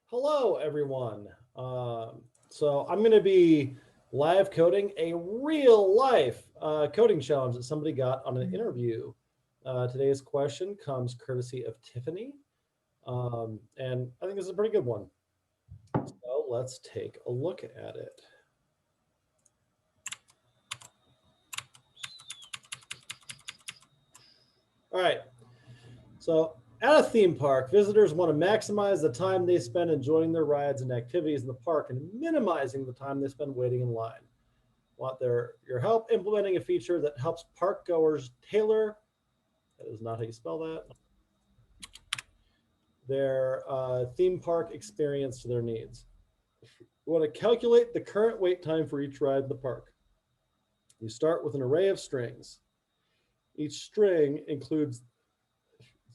Hello, everyone. So I'm going to be live coding a real life coding challenge that somebody got on an interview. Today's question comes courtesy of Tiffany, and I think this is a pretty good one. So let's take a look at it. All right. So at a theme park, visitors want to maximize the time they spend enjoying their rides and activities in the park and minimizing the time they spend waiting in line. Want your help implementing a feature that helps park goers tailor, that is not how you spell that, their theme park experience to their needs. We want to calculate the current wait time for each ride in the park. You start with an array of strings. Each string includes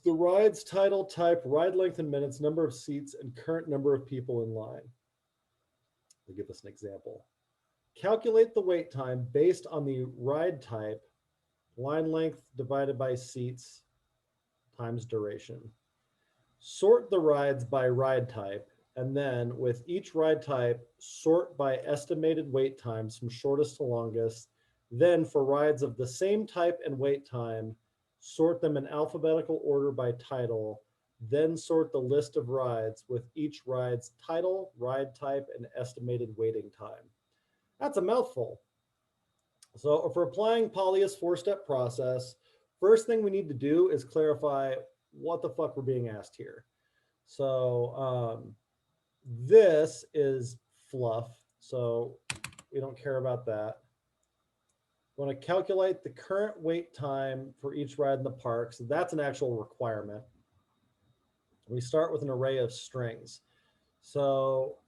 the ride's title, type, ride length in minutes, number of seats, and current number of people in line. I'll give us an example. Calculate the wait time based on the ride type, line length divided by seats times duration. Sort the rides by ride type, and then with each ride type, sort by estimated wait times from shortest to longest. Then for rides of the same type and wait time, sort them in alphabetical order by title, then sort the list of rides with each ride's title, ride type, and estimated waiting time. That's a mouthful. So if we're applying Polya's four-step process, first thing we need to do is clarify what the fuck we're being asked here. So this is fluff, so we don't care about that. We want to calculate the current wait time for each ride in the park. So that's an actual requirement. We start with an array of strings. So,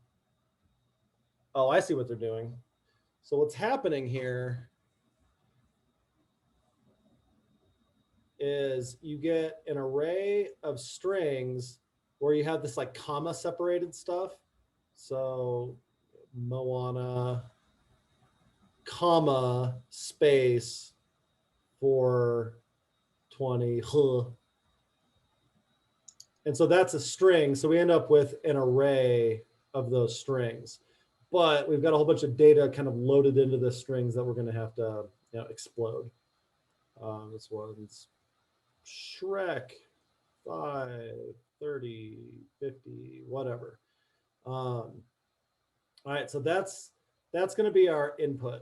oh, I see what they're doing. So what's happening here is you get an array of strings where you have this like comma separated stuff. So Moana, comma, space, 420, huh. And so that's a string. So we end up with an array of those strings. But we've got a whole bunch of data kind of loaded into the strings that we're going to have to explode. This one's Shrek, 5, 30, 50, whatever. All right, so that's going to be our input.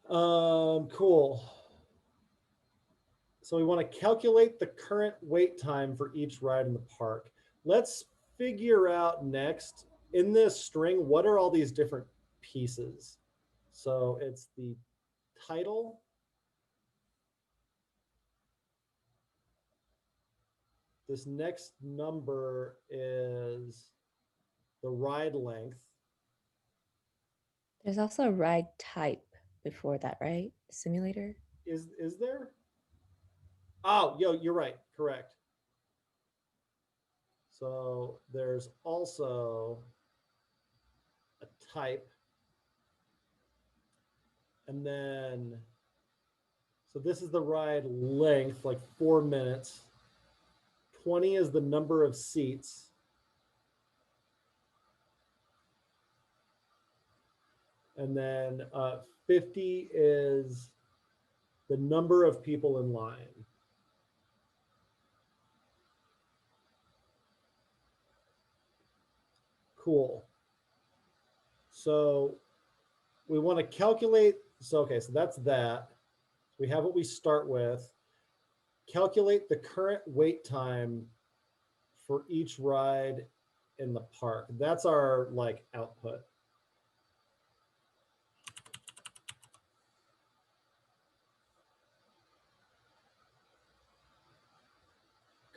Cool. So we want to calculate the current wait time for each ride in the park. Let's figure out next in this string, what are all these different pieces? So it's the title, this next number is the ride length. There's also a ride type before that, right? Simulator. Is there? Oh, you're right. Correct. So there's also a type. And then, so this is the ride length, like 4 minutes. 20 is the number of seats. And then 50 is the number of people in line. Cool. So we want to calculate. So, okay, so that's that. We have what we start with. Calculate the current wait time for each ride in the park. That's our like output.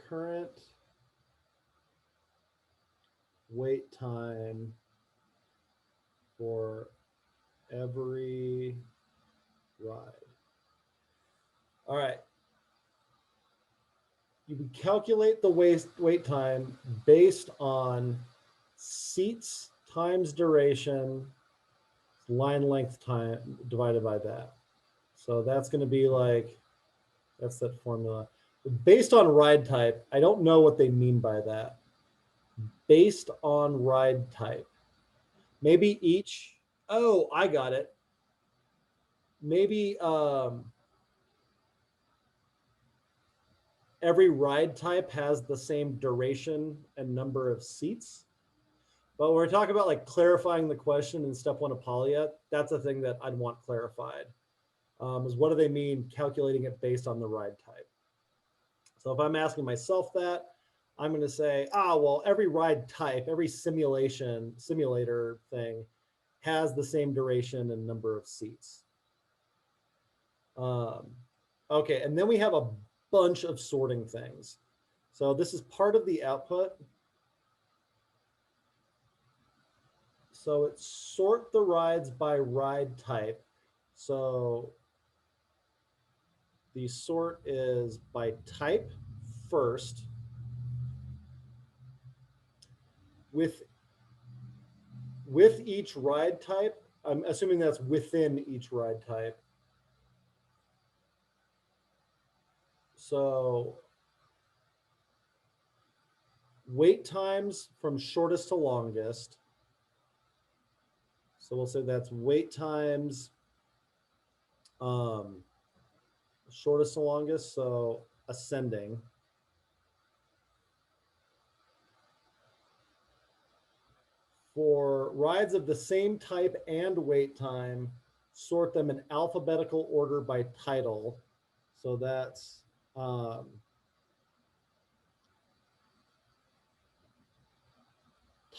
Current wait time for every ride. All right. You can calculate the wait time based on seats times duration, line length time divided by that. So that's going to be like, that's that formula. Based on ride type, I don't know what they mean by that. Based on ride type. Maybe each, oh, I got it. Maybe every ride type has the same duration and number of seats. But when we're talking about like clarifying the question in step one of Polya, that's a thing that I'd want clarified. Is what do they mean calculating it based on the ride type? So if I'm asking myself that, I'm going to say, well, every ride type, every simulator thing has the same duration and number of seats. Okay, and then we have a bunch of sorting things. So this is part of the output. So it's sort the rides by ride type. So the sort is by type first. With each ride type, I'm assuming that's within each ride type. So wait times from shortest to longest. So we'll say that's wait times shortest to longest, so ascending. For rides of the same type and wait time, sort them in alphabetical order by title. So that's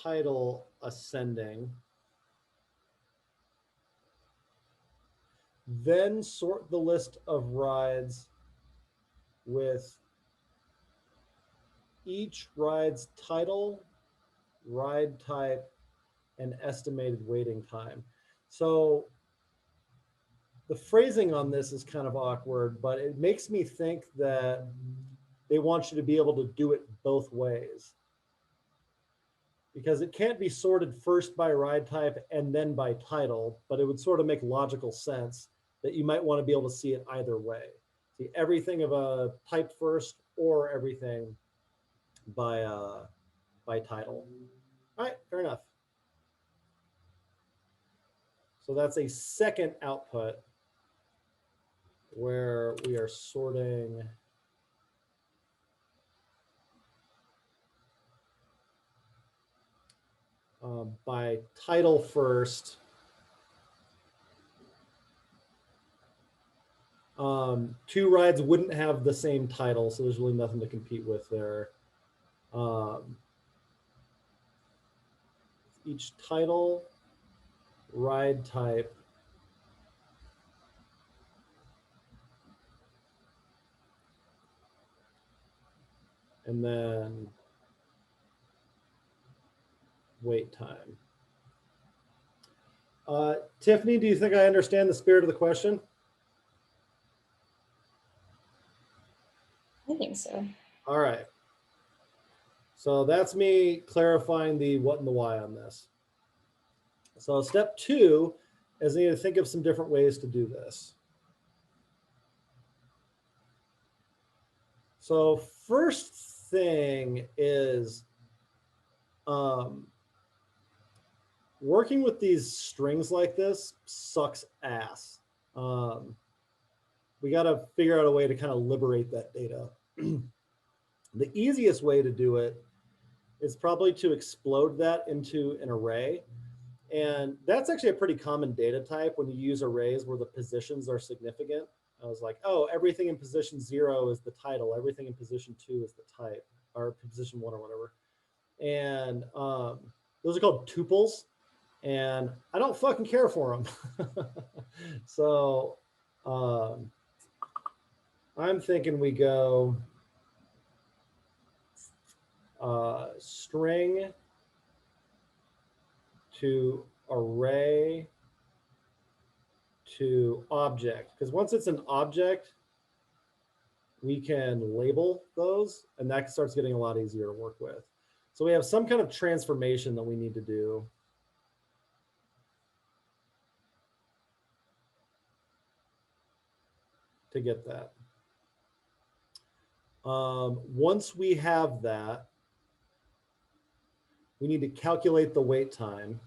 title ascending. Then sort the list of rides with each ride's title, ride type, and estimated waiting time. So the phrasing on this is kind of awkward, but it makes me think that they want you to be able to do it both ways. Because it can't be sorted first by ride type and then by title, but it would sort of make logical sense that you might want to be able to see it either way. See everything of a type first or everything by title. All right, fair enough. So that's a second output where we are sorting by title first. Two rides wouldn't have the same title, so there's really nothing to compete with there. Each title, ride type, and then wait time. Tiffany, do you think I understand the spirit of the question? I think so. All right. So that's me clarifying the what and the why on this. So step two is I need to think of some different ways to do this. So first thing is working with these strings like this sucks ass. We got to figure out a way to kind of liberate that data. The easiest way to do it is probably to explode that into an array. And that's actually a pretty common data type when you use arrays where the positions are significant. I was like, oh, everything in position 0 is the title. Everything in position 2 is the type, or position 1 or whatever. And those are called tuples. And I don't fucking care for them. So I'm thinking we go string to array to object. Because once it's an object, we can label those, and that starts getting a lot easier to work with. So we have some kind of transformation that we need to do. To get that. Once we have that, we need to calculate the wait time.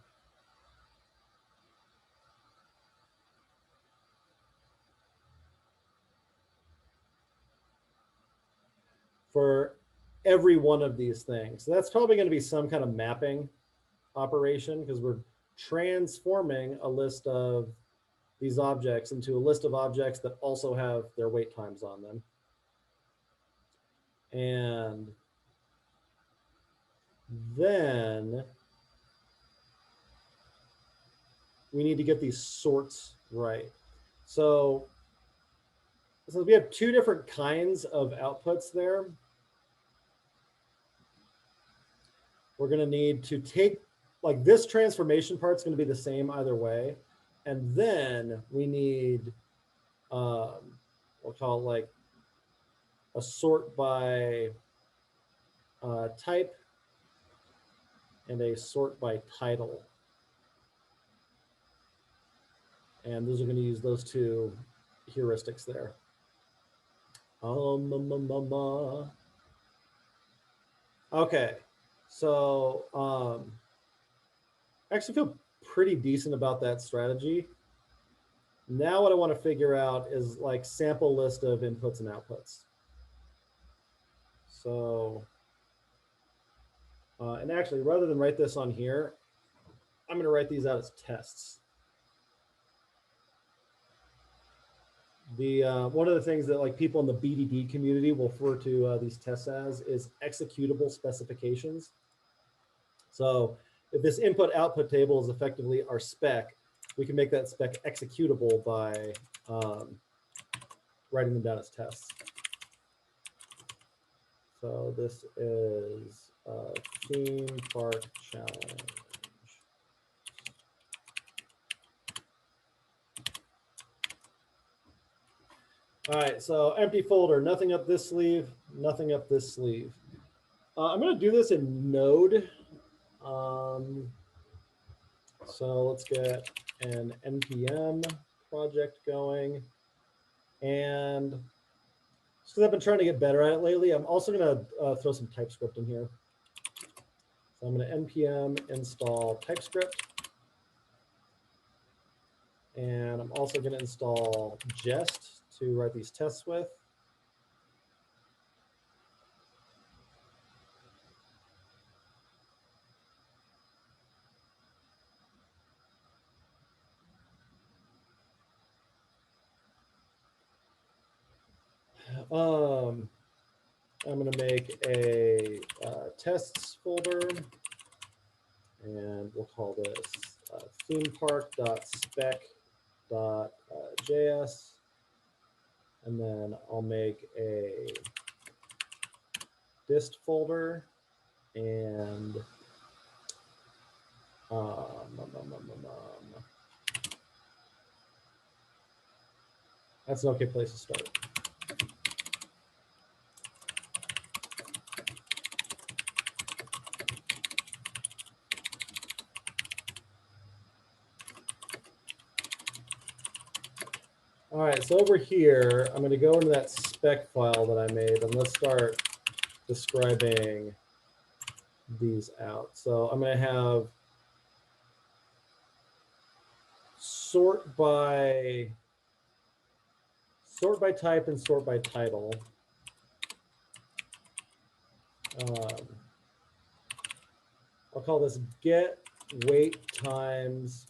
For every one of these things. So that's probably going to be some kind of mapping operation because we're transforming a list of these objects into a list of objects that also have their wait times on them. And then we need to get these sorts right. So we have two different kinds of outputs there. We're going to need to take, like, this transformation part's going to be the same either way. And then we need, we'll call it like a sort by type and a sort by title. And those are going to use those two heuristics there. Okay, so I actually feel pretty decent about that strategy. Now what I want to figure out is like sample list of inputs and outputs. So, and actually, rather than write this on here, I'm going to write these out as tests. The one of the things that like people in the BDD community will refer to these tests as is executable specifications. So if this input output table is effectively our spec, we can make that spec executable by writing them down as tests. So this is a theme park challenge. All right, so empty folder, nothing up this sleeve, nothing up this sleeve. I'm going to do this in Node. So let's get an NPM project going. And because I've been trying to get better at it lately, I'm also going to throw some TypeScript in here. So I'm going to npm install TypeScript. And I'm also going to install Jest to write these tests with. I'm going to make a tests folder, and we'll call this themepark.spec.js. And then I'll make a dist folder and that's an okay place to start. All right, so over here, I'm going to go into that spec file that I made, and let's start describing these out. So I'm going to have sort by type and sort by title. I'll call this get wait times.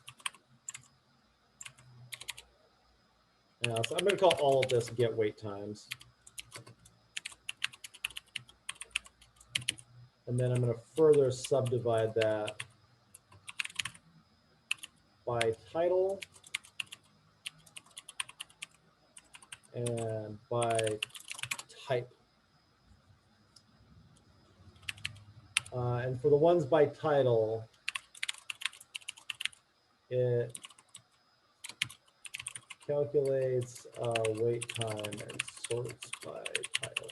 So I'm going to call all of this get wait times. And then I'm going to further subdivide that by title and by type. And for the ones by title, it calculates wait time and sorts by title.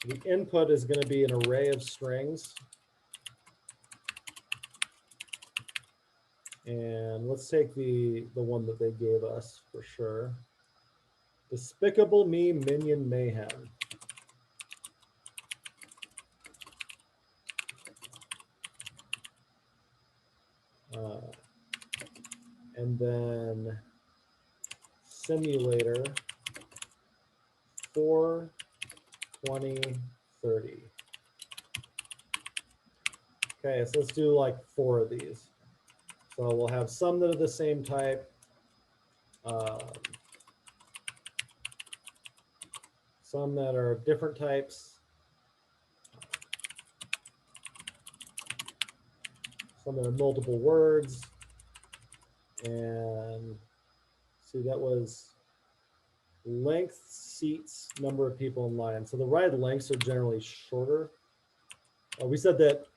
The input is going to be an array of strings. And And let's take the one that they gave us for sure. Despicable Me Minion Mayhem. And then Simulator 4, 20, 30. Okay, so let's do like 4 of these. So we'll have some that are the same type. Some that are different types. Some that are multiple words. And see, that was length, seats, number of people in line. So the ride lengths are generally shorter. We said that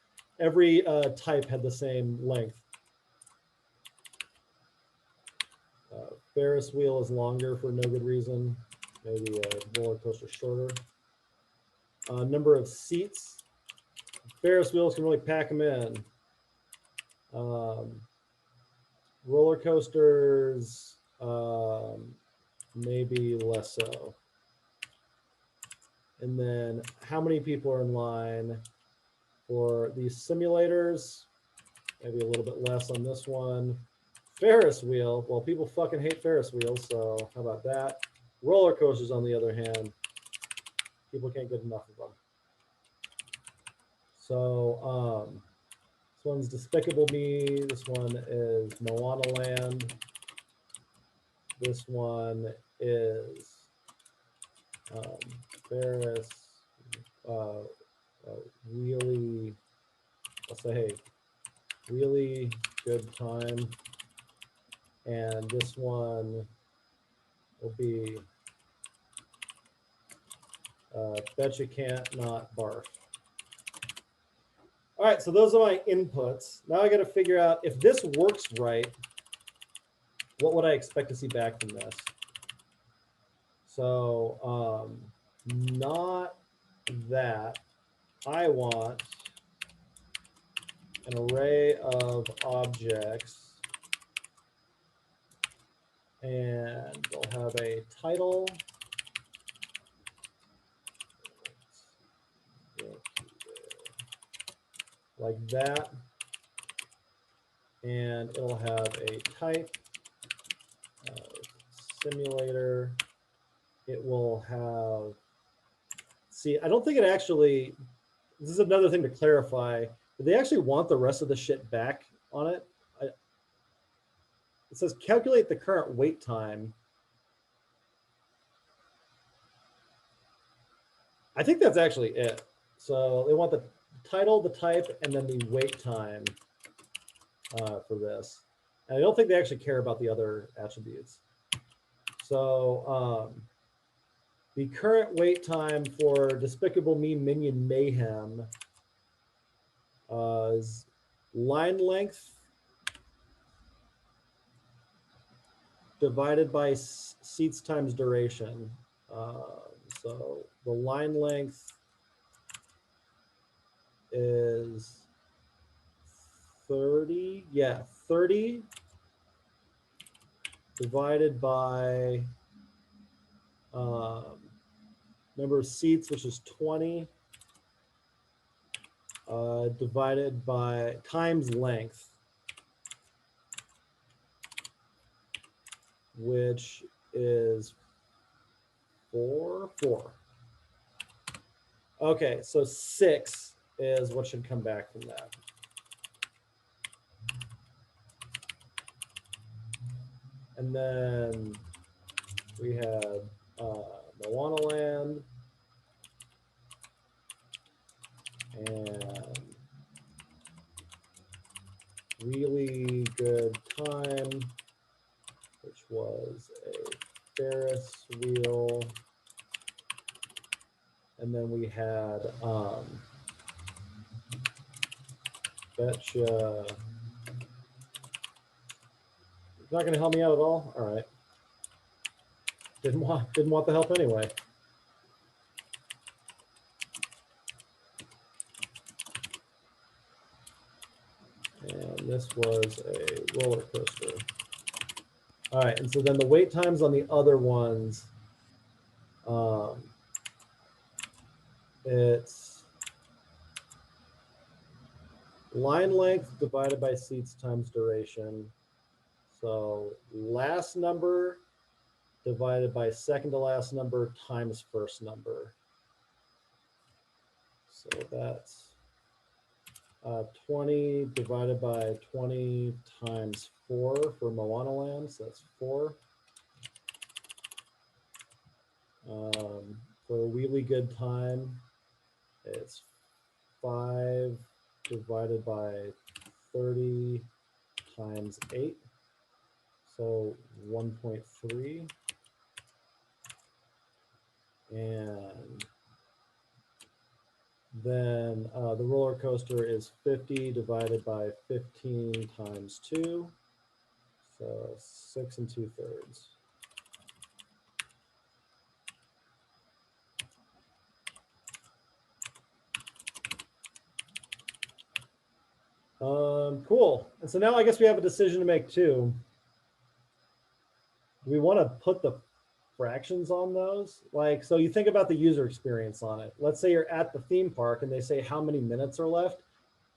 every type had the same length. Ferris wheel is longer for no good reason. Maybe a roller coaster shorter. Number of seats. Ferris wheels can really pack them in. Roller coasters, maybe less so. And then how many people are in line for these simulators? Maybe a little bit less on this one. Ferris wheel, well, people fucking hate Ferris wheels, so how about that? Roller coasters, on the other hand, people can't get enough of them. So this one's Despicable Me. This one is Moana Land. This one is Ferris. Really, I'll say, hey, really good time. And this one will be Bet You Can't Not Barf. All right, so those are my inputs. Now I got to figure out if this works right, what would I expect to see back from this? So not that. I want an array of objects, and they'll have a title. Like that. And it'll have a type, simulator. It will have, see, I don't think it actually, this is another thing to clarify. Do they actually want the rest of the shit back on it? It says calculate the current wait time. I think that's actually it. So they want the title, the type, and then the wait time for this. And I don't think they actually care about the other attributes. So the current wait time for Despicable Me Minion Mayhem is line length divided by seats times duration. So the line length is 30. Yeah, 30 divided by number of seats, which is 20, divided by times length, which is 4. Okay, so 6 is what should come back from that. And then we had Moana Land and Really Good Time, which was a Ferris wheel. And then we had Betcha. Not going to help me out at all? All right. Didn't want the help anyway. And this was a roller coaster. All right, and so then the wait times on the other ones, it's line length divided by seats times duration. So last number divided by second to last number times first number. So that's 20 divided by 20 times 4 for Moana Land. So that's 4. For a really good time, it's 5 divided by 30 times 8. So 1.3. And then the roller coaster is 50 divided by 15 times 2. So 6 2/3. Cool. And so now I guess we have a decision to make too. Do we want to put the fractions on those? Like, so you think about the user experience on it. Let's say you're at the theme park and they say how many minutes are left.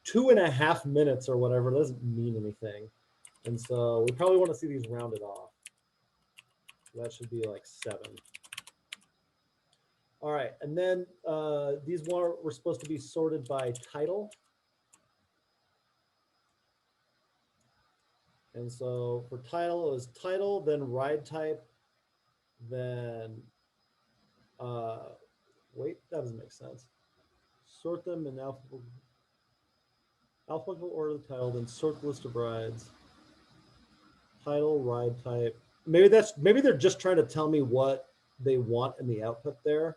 2.5 minutes or whatever doesn't mean anything. And so we probably want to see these rounded off. That should be like 7. All right, and then these were supposed to be sorted by title. And so for title, it was title, then ride type, then, wait, that doesn't make sense. Sort them in alphabetical order of the title, then sort the list of rides. Title, ride type. Maybe they're just trying to tell me what they want in the output there.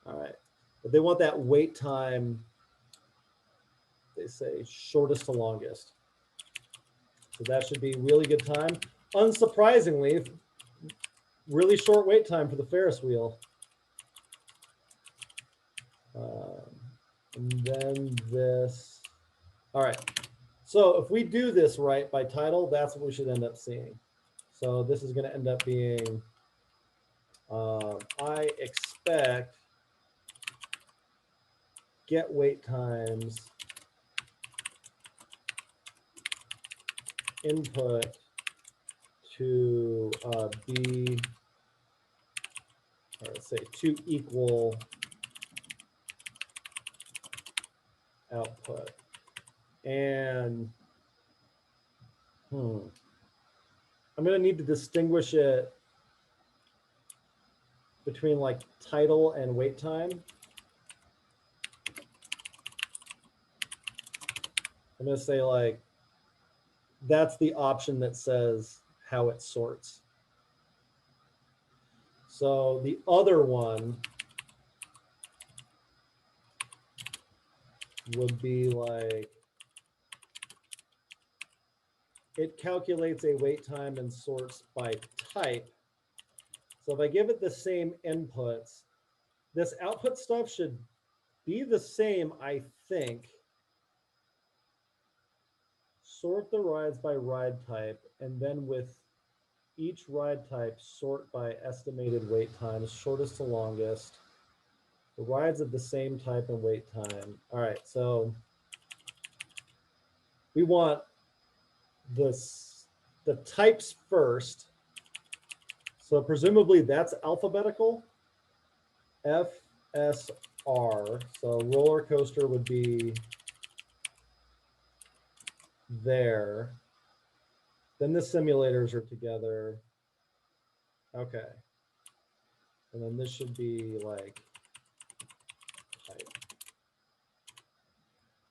All right, but they want that wait time, they say shortest to longest. So that should be really good time. Unsurprisingly, really short wait time for the Ferris wheel. And then this. All right. So if we do this right by title, that's what we should end up seeing. So this is going to end up being, I expect get wait times input to be, or let's say to equal output. And I'm going to need to distinguish it between like title and wait time. I'm going to say like, that's the option that says how it sorts. So the other one would be like, it calculates a wait time and sorts by type. So if I give it the same inputs, this output stuff should be the same, I think. Sort the rides by ride type, and then with each ride type, sort by estimated wait times, shortest to longest. The rides of the same type and wait time. All right, so we want the types first. So presumably that's alphabetical. FSR. So roller coaster would be there. Then the simulators are together. Okay. And then this should be like type.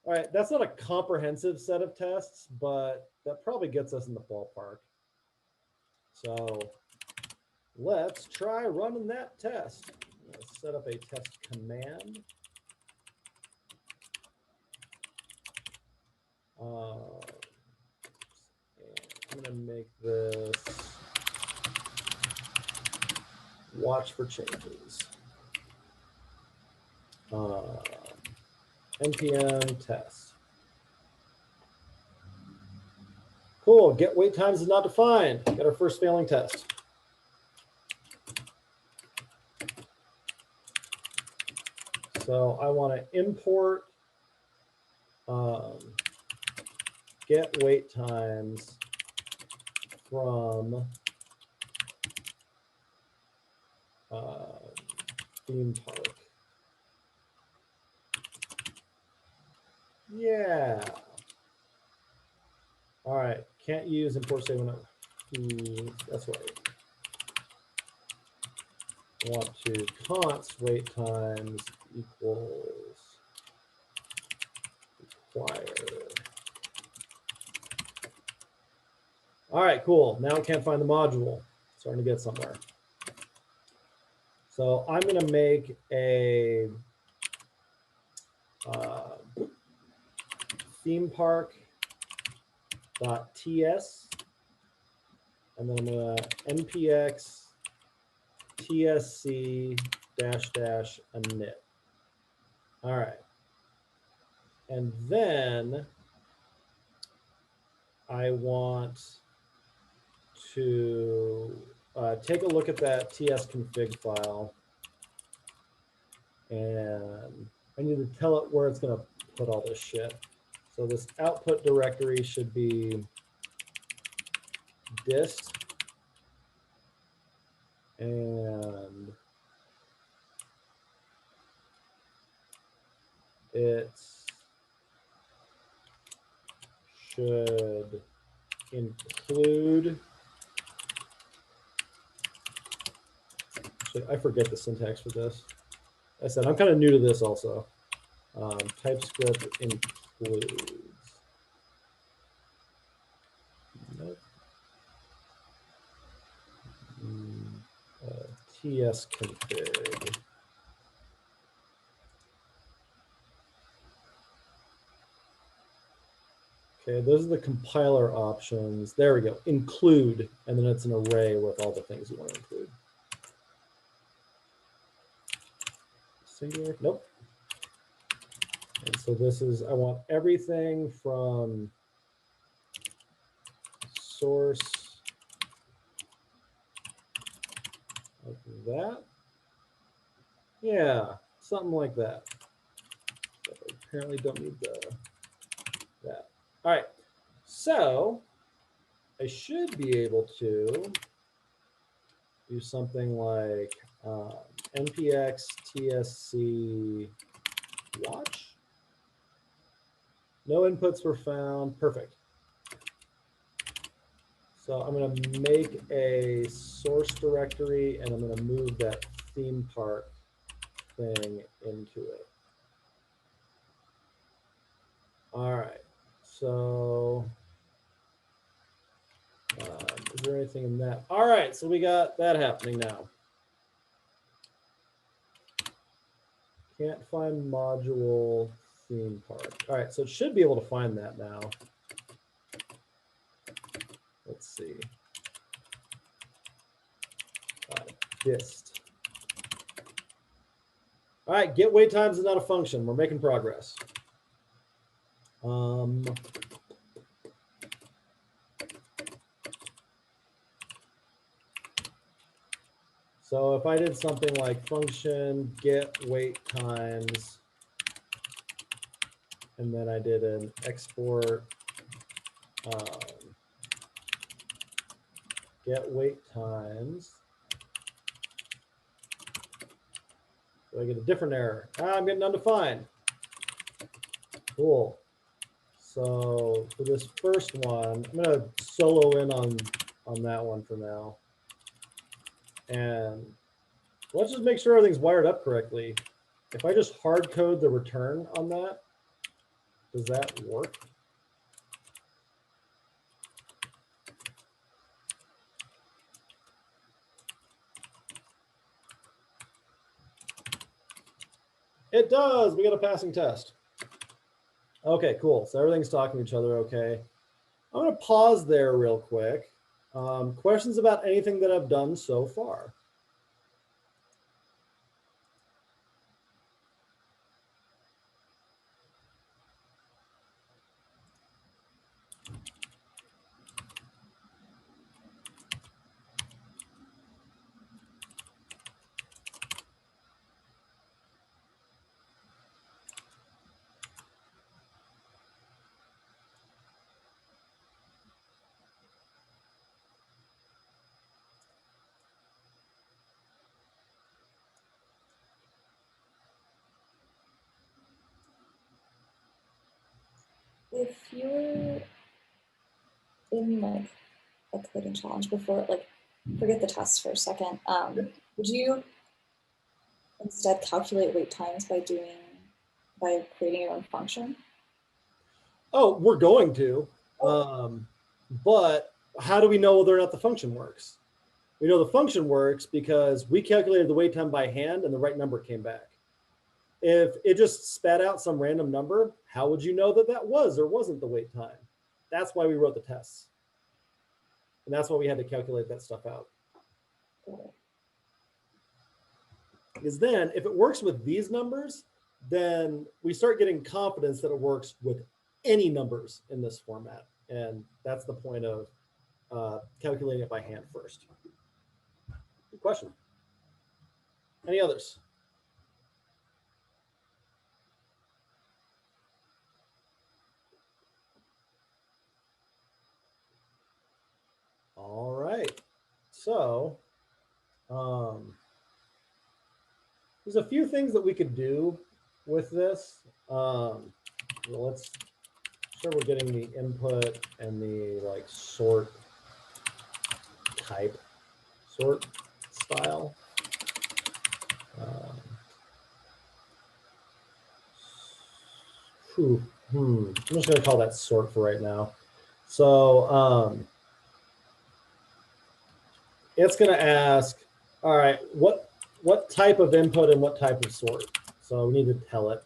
All right, that's not a comprehensive set of tests, but that probably gets us in the ballpark. So let's try running that test. Let's set up a test command. I'm going to make this watch for changes. NPM test. Cool. Get wait times is not defined. Got our first failing test. So I want to import get wait times from theme park. Yeah. All right. Can't use import statement. That's right. I want to const wait times equals require. All right, cool. Now I can't find the module. Starting to get somewhere. So I'm going to make a theme park.ts, and then I'm going to npx tsc -- init. All right. And then I want to take a look at that ts config file, and I need to tell it where it's going to put all this shit. So this output directory should be dist, and it should include, I forget the syntax for this. I said I'm kind of new to this also. TypeScript includes. Nope. TS config. Okay, those are the compiler options. There we go. Include, and then it's an array with all the things you want to include. Singular? Nope. And so this is, I want everything from source like that. Yeah, something like that. So apparently don't need that. All right, so I should be able to do something like npx tsc watch. No inputs were found. Perfect. So I'm going to make a source directory, and I'm going to move that theme park thing into it. All right. So is there anything in that? All right. So we got that happening now. Can't find module theme park. All right. So it should be able to find that now. Let's see. Dist. All right, get wait times is not a function. We're making progress. So if I did something like function get wait times, and then I did an export get wait times, so I get a different error. I'm getting undefined. Cool. So for this first one, I'm going to solo in on that one for now. And let's just make sure everything's wired up correctly. If I just hard code the return on that, does that work? It does. We got a passing test. Okay, cool. So everything's talking to each other okay. I'm going to pause there real quick. Questions about anything that I've done so far? if you're in like a coding challenge before, like forget the tests for a second, would you instead calculate wait times by creating your own function? Oh, we're going to. But how do we know whether or not the function works? We know the function works because we calculated the wait time by hand and the right number came back. If it just spat out some random number, how would you know that that was or wasn't the wait time? That's why we wrote the tests. And that's why we had to calculate that stuff out. Because then if it works with these numbers, then we start getting confidence that it works with any numbers in this format. And that's the point of calculating it by hand first. Good question. Any others? All right. So there's a few things that we could do with this. Well, let's sure we're getting the input and the like sort type, sort style. I'm just going to call that sort for right now. So it's going to ask, all right, what type of input and what type of sort? So we need to tell it.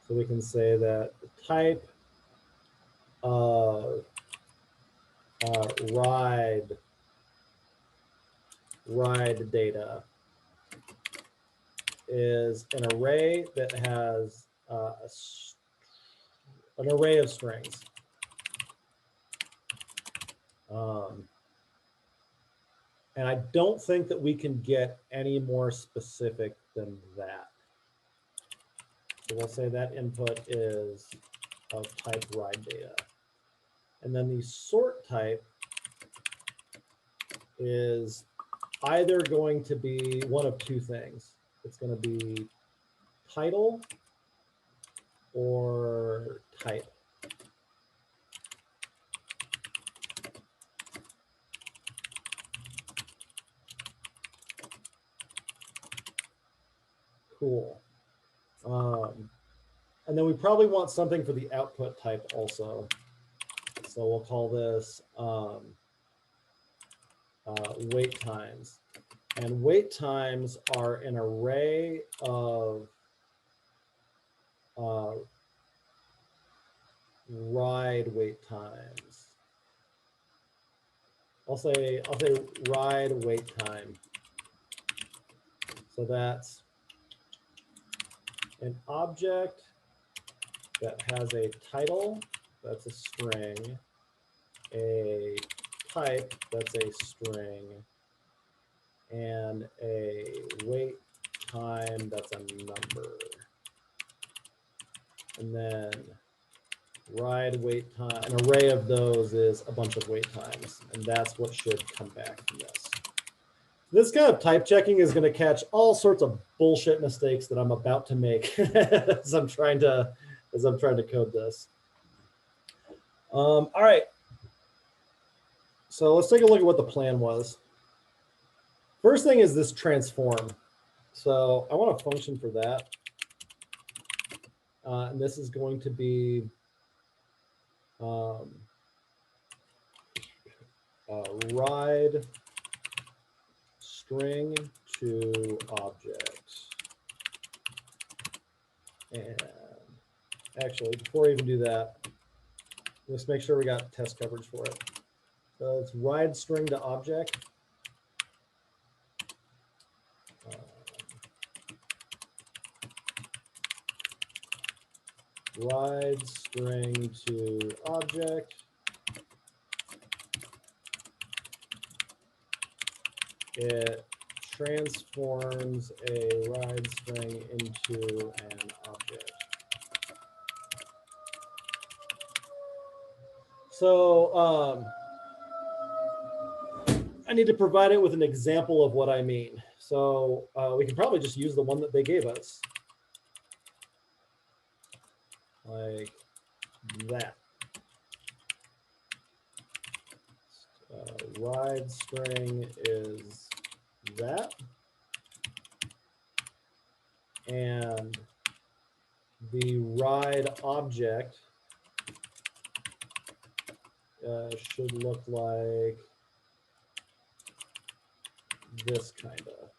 So we can say that the type of ride data is an array that has an array of strings. And I don't think that we can get any more specific than that. So we'll say that input is of type ride data. And then the sort type is either going to be one of two things. It's going to be title or type. Cool. And then we probably want something for the output type also. So we'll call this wait times. And wait times are an array of ride wait times. I'll say ride wait time. So that's an object that has a title, that's a string, a type, that's a string, and a wait time, that's a number. And then ride wait time, an array of those is a bunch of wait times, and that's what should come back from this. This kind of type checking is going to catch all sorts of bullshit mistakes that I'm about to make as I'm trying to code this. All right. So let's take a look at what the plan was. First thing is this transform. So I want a function for that. And this is going to be ride string to object. And actually, before I even do that, let's make sure we got test coverage for it. So it's ride string to object. Ride string to object. It transforms a ride string into an object. So I need to provide it with an example of what I mean. So we can probably just use the one that they gave us. Like that. Ride string is that. And the ride object should look like this kind of.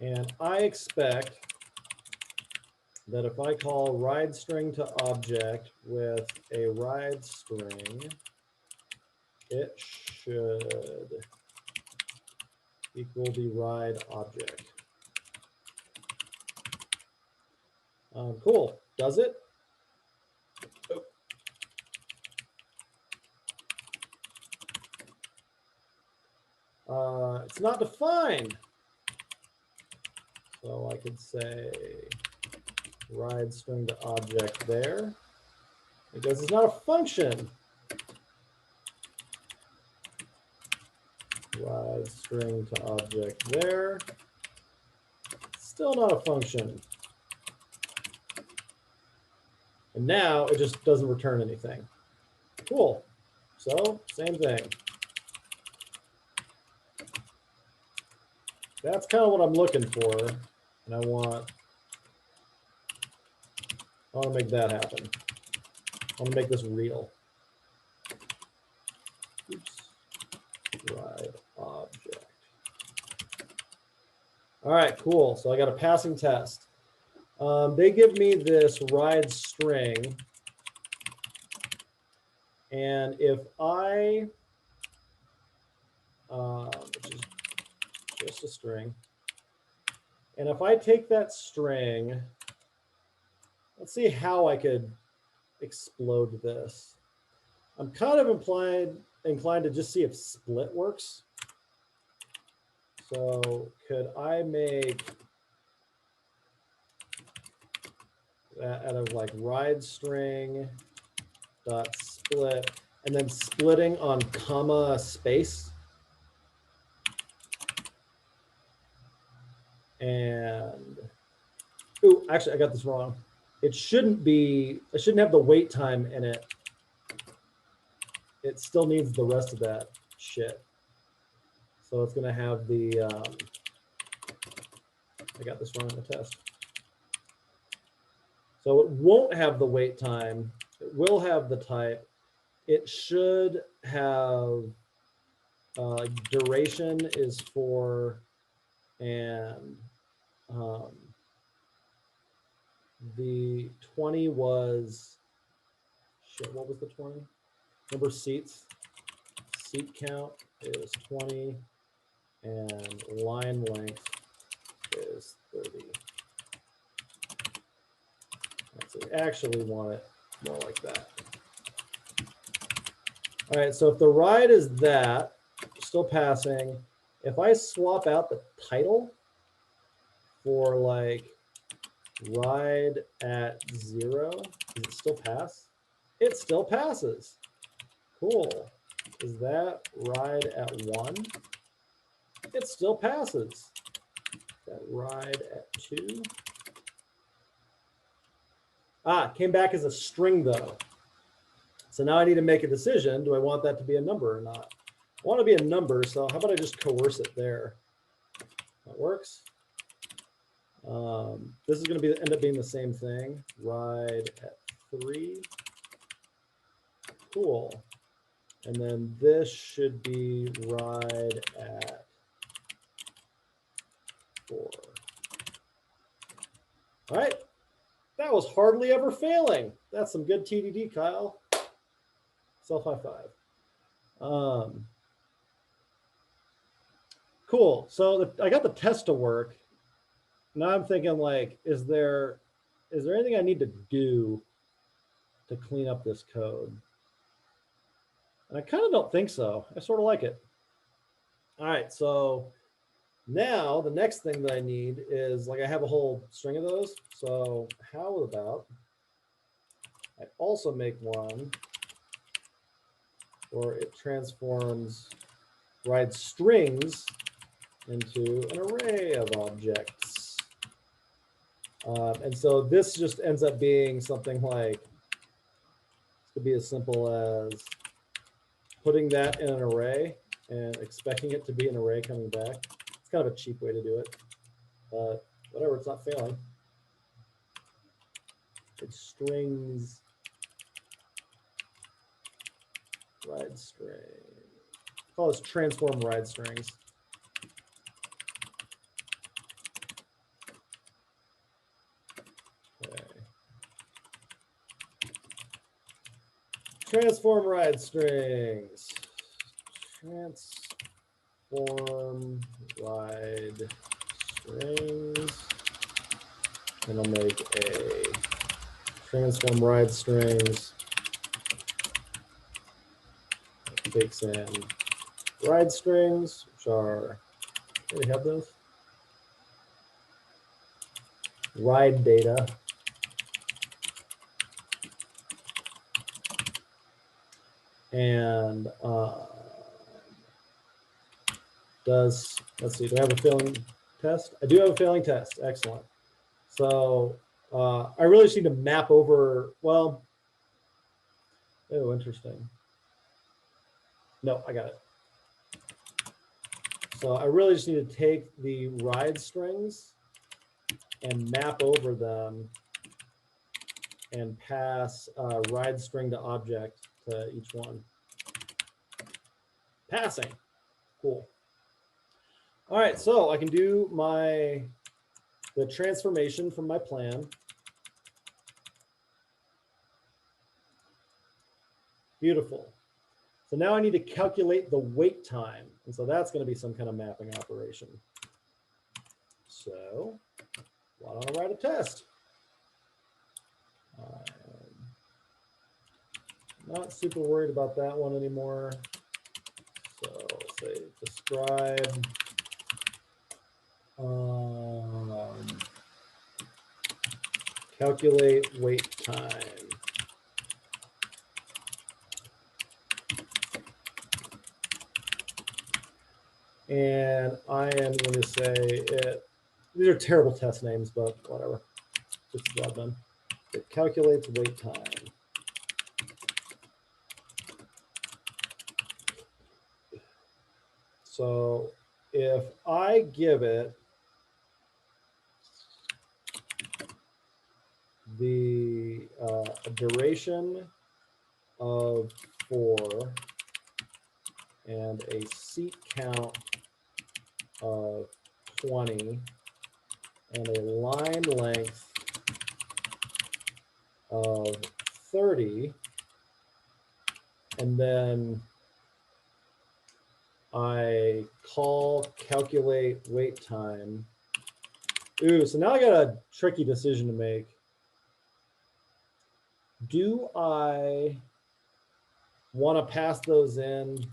And I expect that if I call ride string to object with a ride string, it should equal the ride object. Cool. Does it? It's not defined. So I could say ride string to object there, because it's not a function. Ride string to object there. Still not a function. And now it just doesn't return anything. Cool. So same thing. That's kind of what I'm looking for. And I want to make that happen. I want to make this real. Oops. Ride object. All right, cool. So I got a passing test. They give me this ride string. And if I, which is just a string, and if I take that string, let's see how I could explode this. I'm kind of inclined to just see if split works. So could I make that out of like ride string dot split and then splitting on comma space? And, ooh, actually I got this wrong. It shouldn't have the wait time in it. It still needs the rest of that shit. So it's gonna have the, I got this wrong in the test. So it won't have the wait time. It will have the type. It should have duration is for, and the 20 was, shit, what was the 20? Number of seats. Seat count is 20 and line length is 30. So we actually want it more like that. All right, so if the ride is that, still passing, if I swap out the title for like ride at 0, does it still pass? It still passes. Cool. Is that ride at 1? It still passes. That ride at 2. Came back as a string though. So now I need to make a decision. Do I want that to be a number or not? I want to be a number, so how about I just coerce it there? That works. This is going to end up being the same thing. Ride at 3. Cool. And then this should be ride at 4. All right. That was hardly ever failing. That's some good TDD, Kyle. Self high five. Cool. So I got the test to work. Now I'm thinking like, is there anything I need to do to clean up this code? And I kind of don't think so. I sort of like it. All right. So now the next thing that I need is like I have a whole string of those. So how about I also make one or it transforms ride strings into an array of objects. And so this just ends up being something like, it could be as simple as putting that in an array and expecting it to be an array coming back. It's kind of a cheap way to do it, but whatever, it's not failing. It's strings, ride string. Call this transform ride strings. Okay. Transform ride strings. Transform ride strings. And I'll make a transform ride strings. Takes in ride strings, which are, do we have those? Ride data. And let's see, do I have a failing test? I do have a failing test, excellent. So I really just need to map over, well, oh, interesting. No, I got it. So I really just need to take the ride strings and map over them and pass ride string to object to each one. Passing, cool. All right, so I can do the transformation from my plan. Beautiful. So now I need to calculate the wait time. And so that's going to be some kind of mapping operation. So why don't I write a test? Not super worried about that one anymore. So say describe calculate wait time. And I am going to say it. These are terrible test names, but whatever. Just the job done. It calculates wait time. So if I give it the duration of 4 and a seat count of 20 and a line length of 30, and then I call calculate wait time. Ooh, so now I got a tricky decision to make. Do I want to pass those in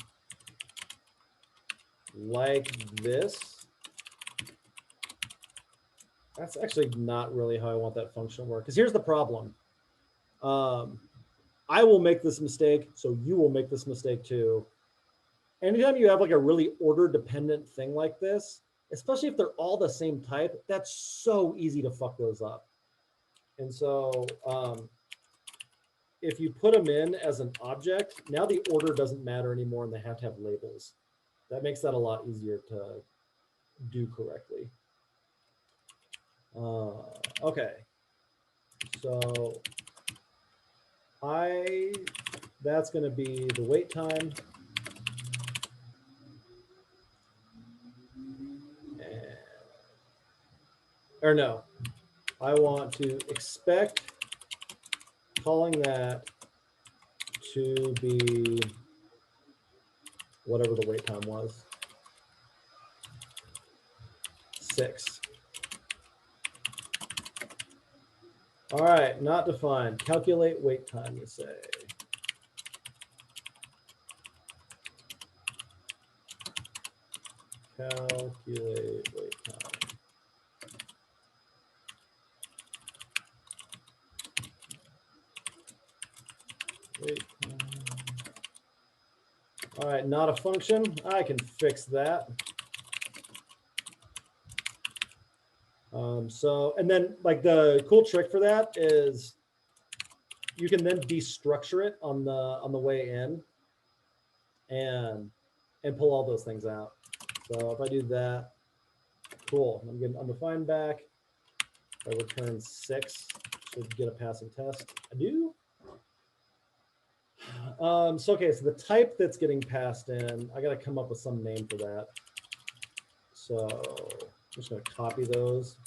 like this? That's actually not really how I want that function to work. Because here's the problem. I will make this mistake, so you will make this mistake too. Anytime you have like a really order dependent thing like this, especially if they're all the same type, that's so easy to fuck those up. And so if you put them in as an object, now the order doesn't matter anymore and they have to have labels. That makes that a lot easier to do correctly. Okay, so that's going to be the wait time. Or no, I want to expect calling that to be whatever the wait time was, 6. All right, not defined. Calculate wait time, you say. Calculate wait time. Wait time. All right, not a function. I can fix that. So, and then like the cool trick for that is you can then destructure it on the way in and pull all those things out. So if I do that, cool. I'm getting undefined back. If I return 6, should get a passing test. I do. So okay, so the type that's getting passed in, I got to come up with some name for that. So I'm just going to copy those.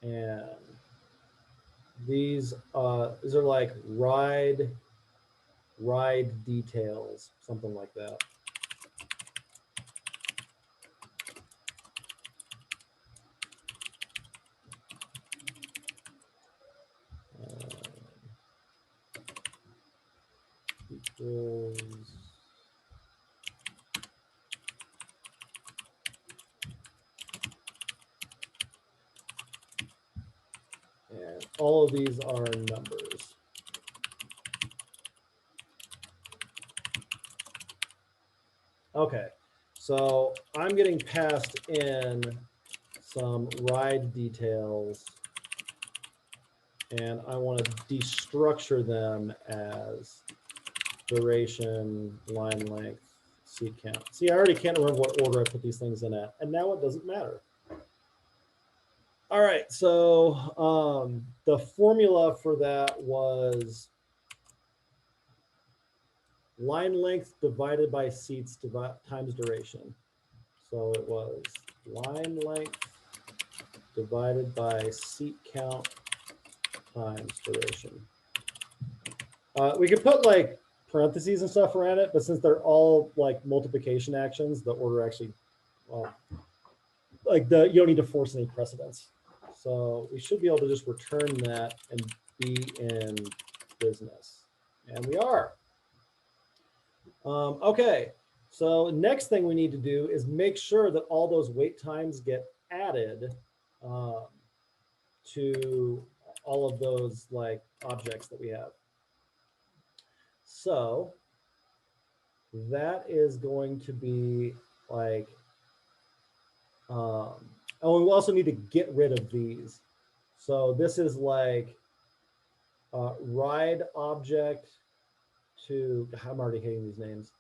And these are like ride details, something like that. Equals. And all of these are numbers. Okay, so I'm getting passed in some ride details, and I want to destructure them as duration, line length, seat count. See, I already can't remember what order I put these things in at, and now it doesn't matter. All right, so the formula for that was line length divided by seats times duration. So it was line length divided by seat count times duration. We could put like parentheses and stuff around it, but since they're all like multiplication actions, the order actually, well, like you don't need to force any precedence. So we should be able to just return that and be in business. And we are. Okay, so next thing we need to do is make sure that all those wait times get added to all of those like objects that we have. So that is going to be like, oh, and we also need to get rid of these. So this is like ride object to, I'm already hating these names.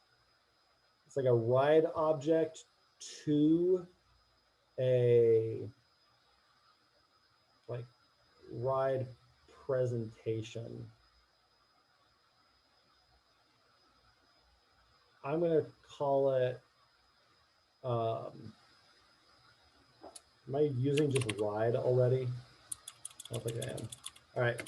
It's like a ride object to a like ride presentation. I'm going to call it, am I using just ride already? I don't think I am. All right.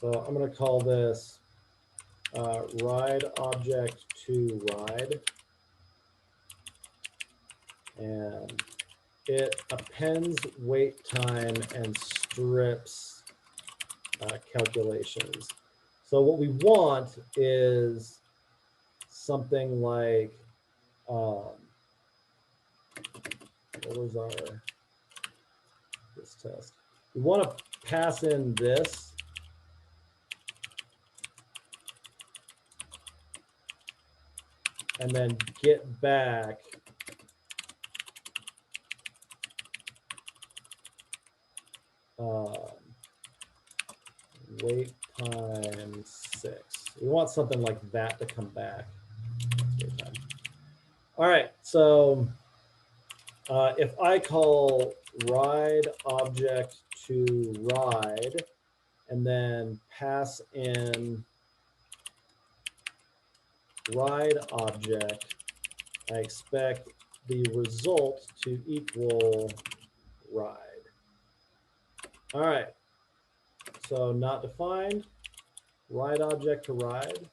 So I'm going to call this ride object to ride. And it appends wait time and strips calculations. So what we want is something like, what was this test? We want to pass in this. And then get back wait time 6. We want something like that to come back. All right, so if I call ride object to ride and then pass in ride object, I expect the result to equal ride. All right, so not defined, ride object to ride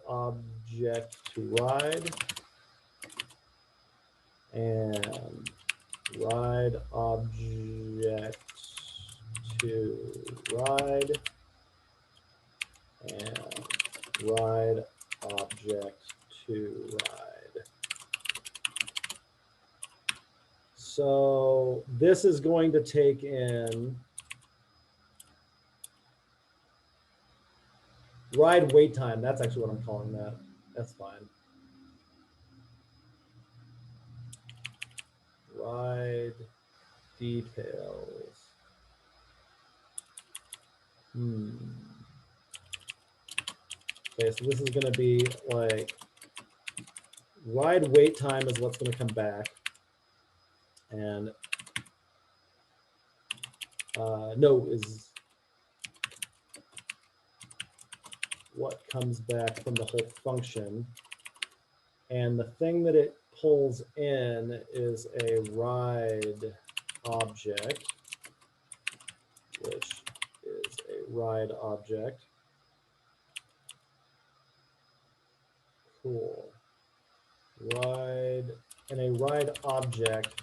object to ride, and ride object to ride, and ride object to ride. So this is going to take in ride wait time. That's actually what I'm calling that. That's fine. Ride details. Okay, so this is going to be like ride wait time is what's going to come back. And no is what comes back from the whole function. And the thing that it pulls in is a ride object, which is a ride object. Cool. Ride, and a ride object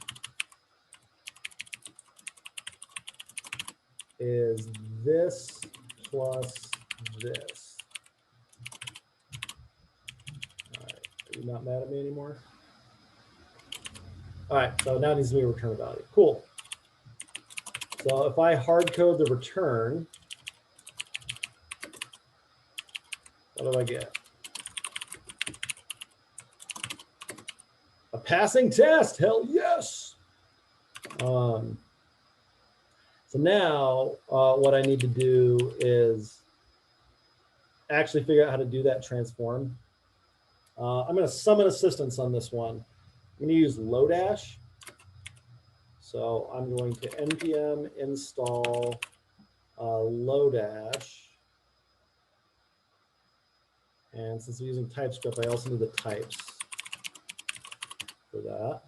is this plus this. All right, are you not mad at me anymore? All right, so now it needs to be a return value. Cool. So if I hard code the return, what do I get? A passing test, hell yes. So now what I need to do is actually figure out how to do that transform. I'm going to summon assistance on this one. I'm going to use Lodash. So I'm going to npm install Lodash. And since we're using TypeScript, I also need the types for that.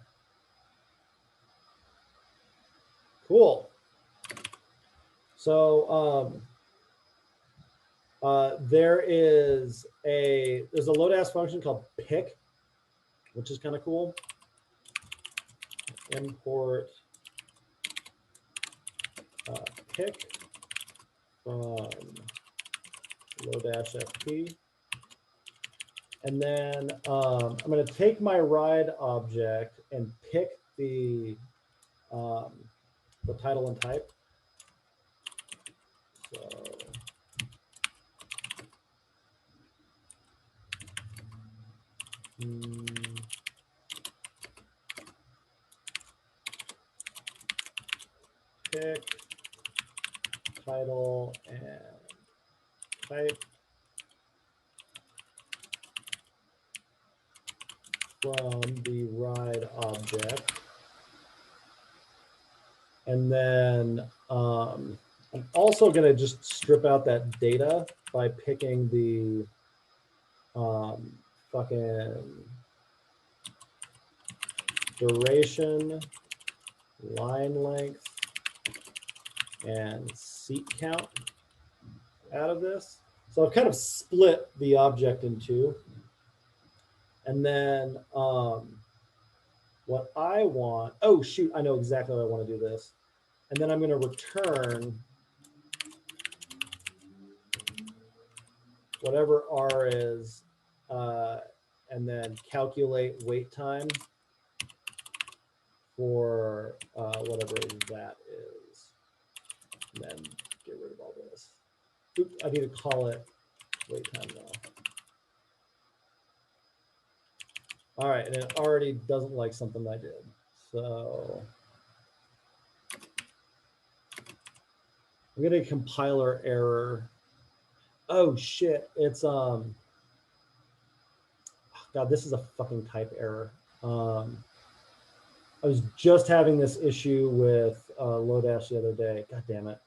Cool. So there's a Lodash function called pick, which is kind of cool. Import pick from Lodash FP. And then I'm going to take my ride object and pick the title and type. So pick title and type from the ride object. And then I'm also going to just strip out that data by picking the fucking duration, line length, and seat count out of this. So I've kind of split the object in two. And then what I want, oh shoot, I know exactly how I want to do this. And then I'm going to return whatever R is, and then calculate wait time for whatever that is. And then get rid of all this. Oops, I need to call it wait time now. All right, and it already doesn't like something I did. So I'm getting a compiler error. Oh shit, it's God, this is a fucking type error. I was just having this issue with Lodash the other day. God damn it.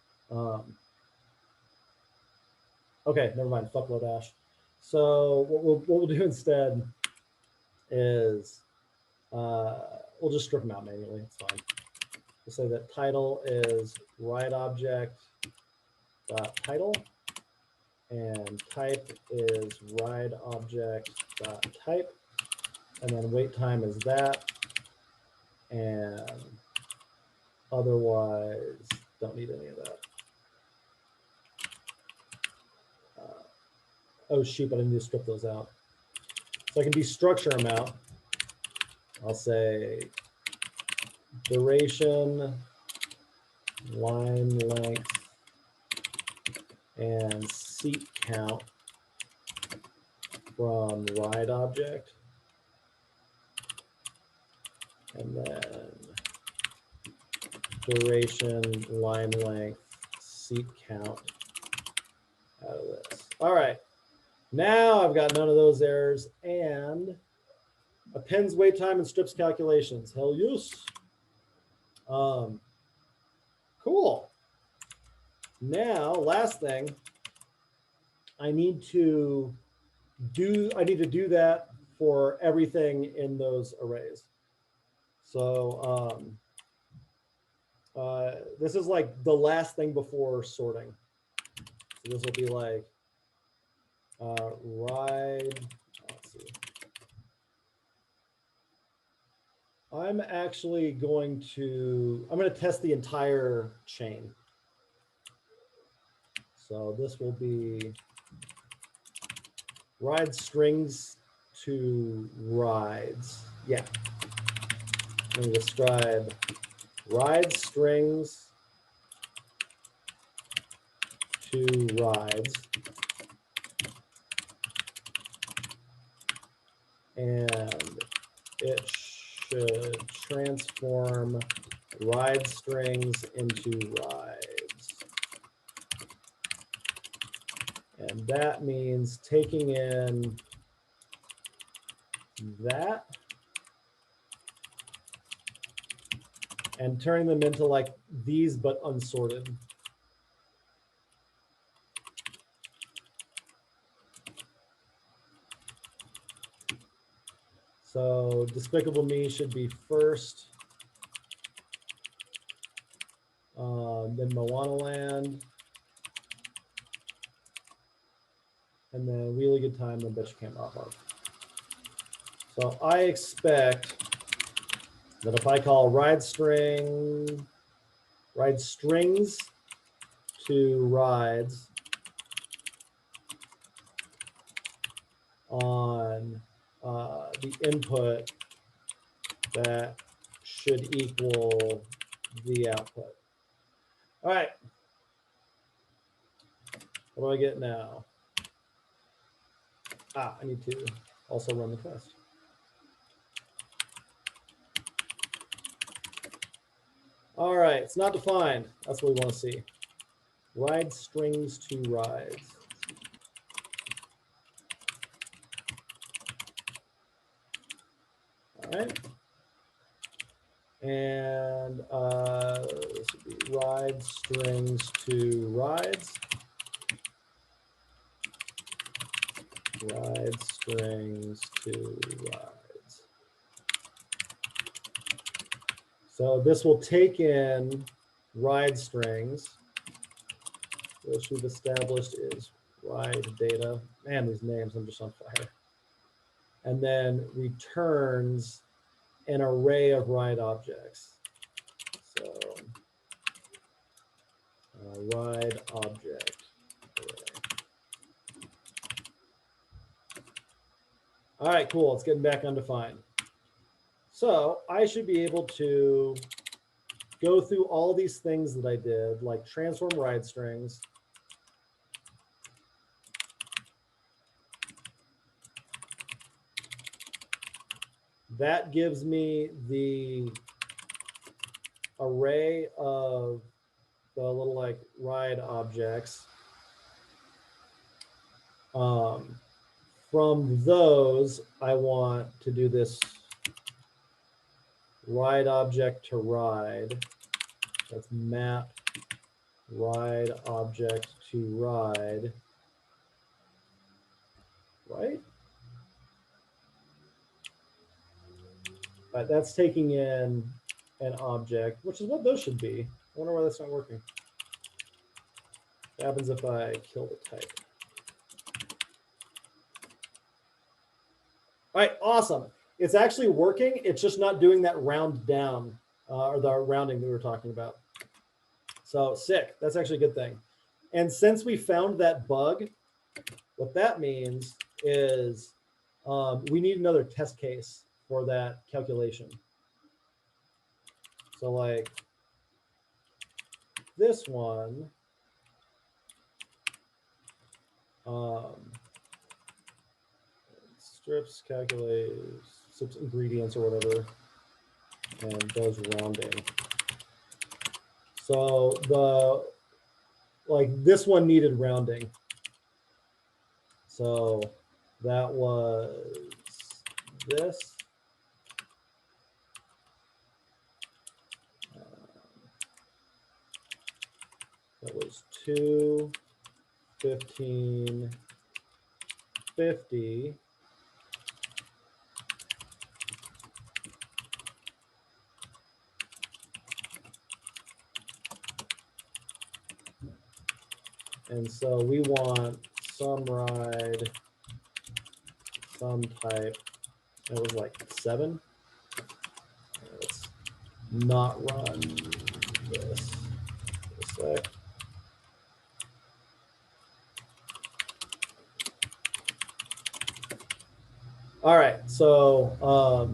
Okay, never mind. Fuck Lodash. So what we'll do instead is we'll just strip them out manually. It's fine. We'll say that title is ride object dot title, and type is ride object dot type, and then wait time is that, and otherwise don't need any of that. Oh shoot, but I need to strip those out. So I can destructure them out. I'll say duration, line length, and seat count from ride object. And then duration, line length, seat count out of this. All right. Now I've got none of those errors and appends wait time and strips calculations. Hell yes. Cool. Now, last thing, I need to do that for everything in those arrays. So this is like the last thing before sorting. So this will be like ride. Let's see. I'm going to test the entire chain. So this will be ride strings to rides. Yeah. I'm going to describe ride strings to rides. And it should transform ride strings into rides. And that means taking in that and turning them into like these, but unsorted. So Despicable Me should be first, then Moana Land, and then Really Good Time, then Bitch Can't Rock Hard. So I expect that if I call ride strings to rides on the input, that should equal the output. All right. What do I get now? I need to also run the test. All right, it's not defined. That's what we want to see. Ride strings to rides. All right. And this would be ride strings to rides. Ride strings to rides. So this will take in ride strings, which we've established is ride data. Man, these names, I'm just on fire. And then returns an array of ride objects. So ride object array. All right, cool. It's getting back undefined. So I should be able to go through all these things that I did, like transform ride strings. That gives me the array of the little like ride objects. From those, I want to do this ride object to ride. That's map ride object to ride, right? But that's taking in an object, which is what those should be. I wonder why that's not working. What happens if I kill the type? All right, awesome. It's actually working. It's just not doing that round down or the rounding that we were talking about. So sick. That's actually a good thing. And since we found that bug, what that means is we need another test case for that calculation. So like this one, strips, calculates ingredients or whatever, and does rounding. So this one needed rounding. So that was this. That was 2, 15, 50. And so we want some ride, some type. That was like 7. Let's not run this for a sec. All right, so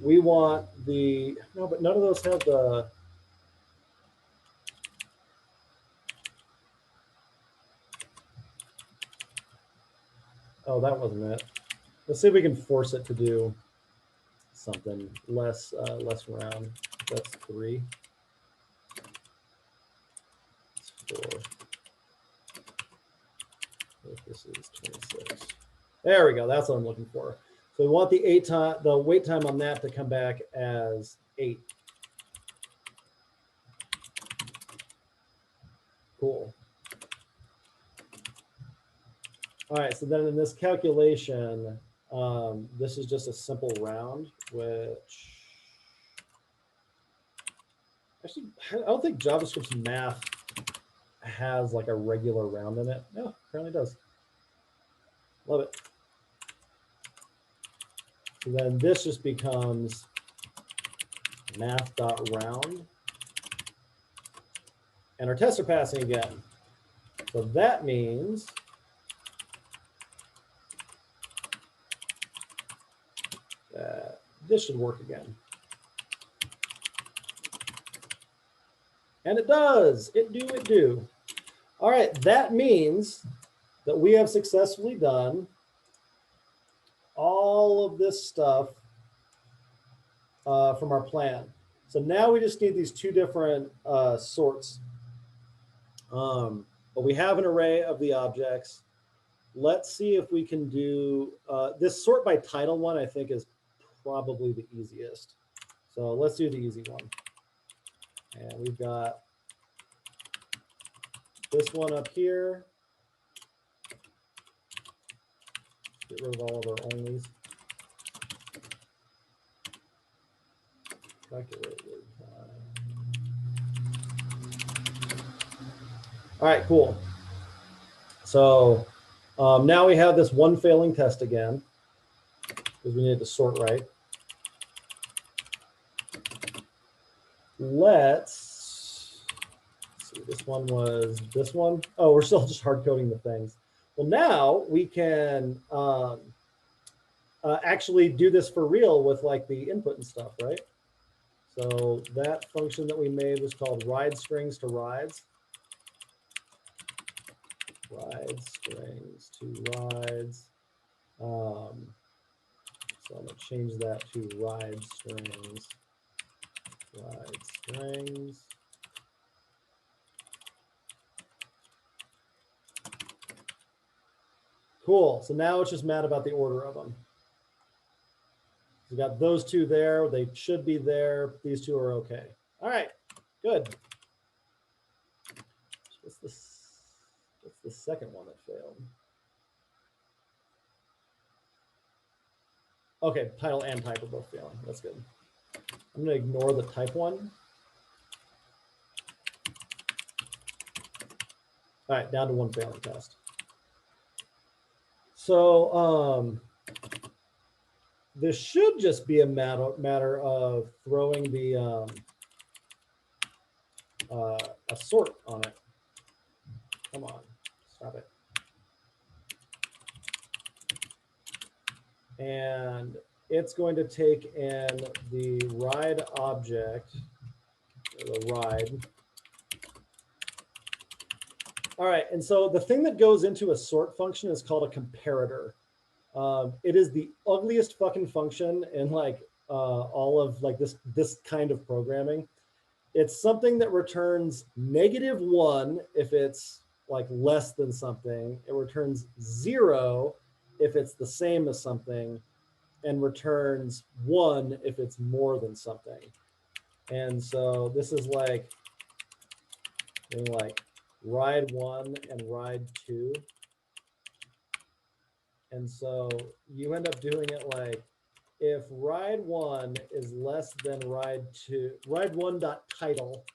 we want the, no, but none of those have the, oh, that wasn't it. Let's see if we can force it to do something less round. That's 3. That's 4. If this is 26. There we go. That's what I'm looking for. So we want the wait time on that to come back as 8. Cool. All right. So then in this calculation, this is just a simple round, which actually I don't think JavaScript's math has like a regular round in it. No, apparently does. Love it. So then this just becomes math.round. And our tests are passing again. So that means that this should work again. And it does. It do. All right, that means that we have successfully done all of this stuff from our plan. So now we just need these 2 different sorts. But we have an array of the objects. Let's see if we can do this sort by title one, I think is probably the easiest. So let's do the easy one. And we've got this one up here. Get rid of all of our onlys. Calculate wait time. All right, cool. So now we have this one failing test again, because we need to sort right. Let's see, this one was this one. Oh, we're still just hard coding the things. Well, now we can actually do this for real with like the input and stuff, right? So that function that we made was called ride strings to rides. Ride strings to rides. So I'm going to change that to ride strings. Ride strings. Cool. So now it's just mad about the order of them. We got those 2 there. They should be there. These 2 are okay. All right. Good. What's the second one that failed? Okay, title and type are both failing. That's good. I'm going to ignore the type one. All right, down to 1 failing test. So this should just be a matter of throwing the a sort on it. Come on, stop it. And it's going to take in the ride object, or the ride. All right, and so the thing that goes into a sort function is called a comparator. It is the ugliest fucking function in like all of like this kind of programming. It's something that returns -1 if it's like less than something. It returns 0 if it's the same as something, and returns 1 if it's more than something. And so this is like doing like ride 1 and ride 2. And so you end up doing it like if ride 1 is less than ride 2, ride 1 dot title.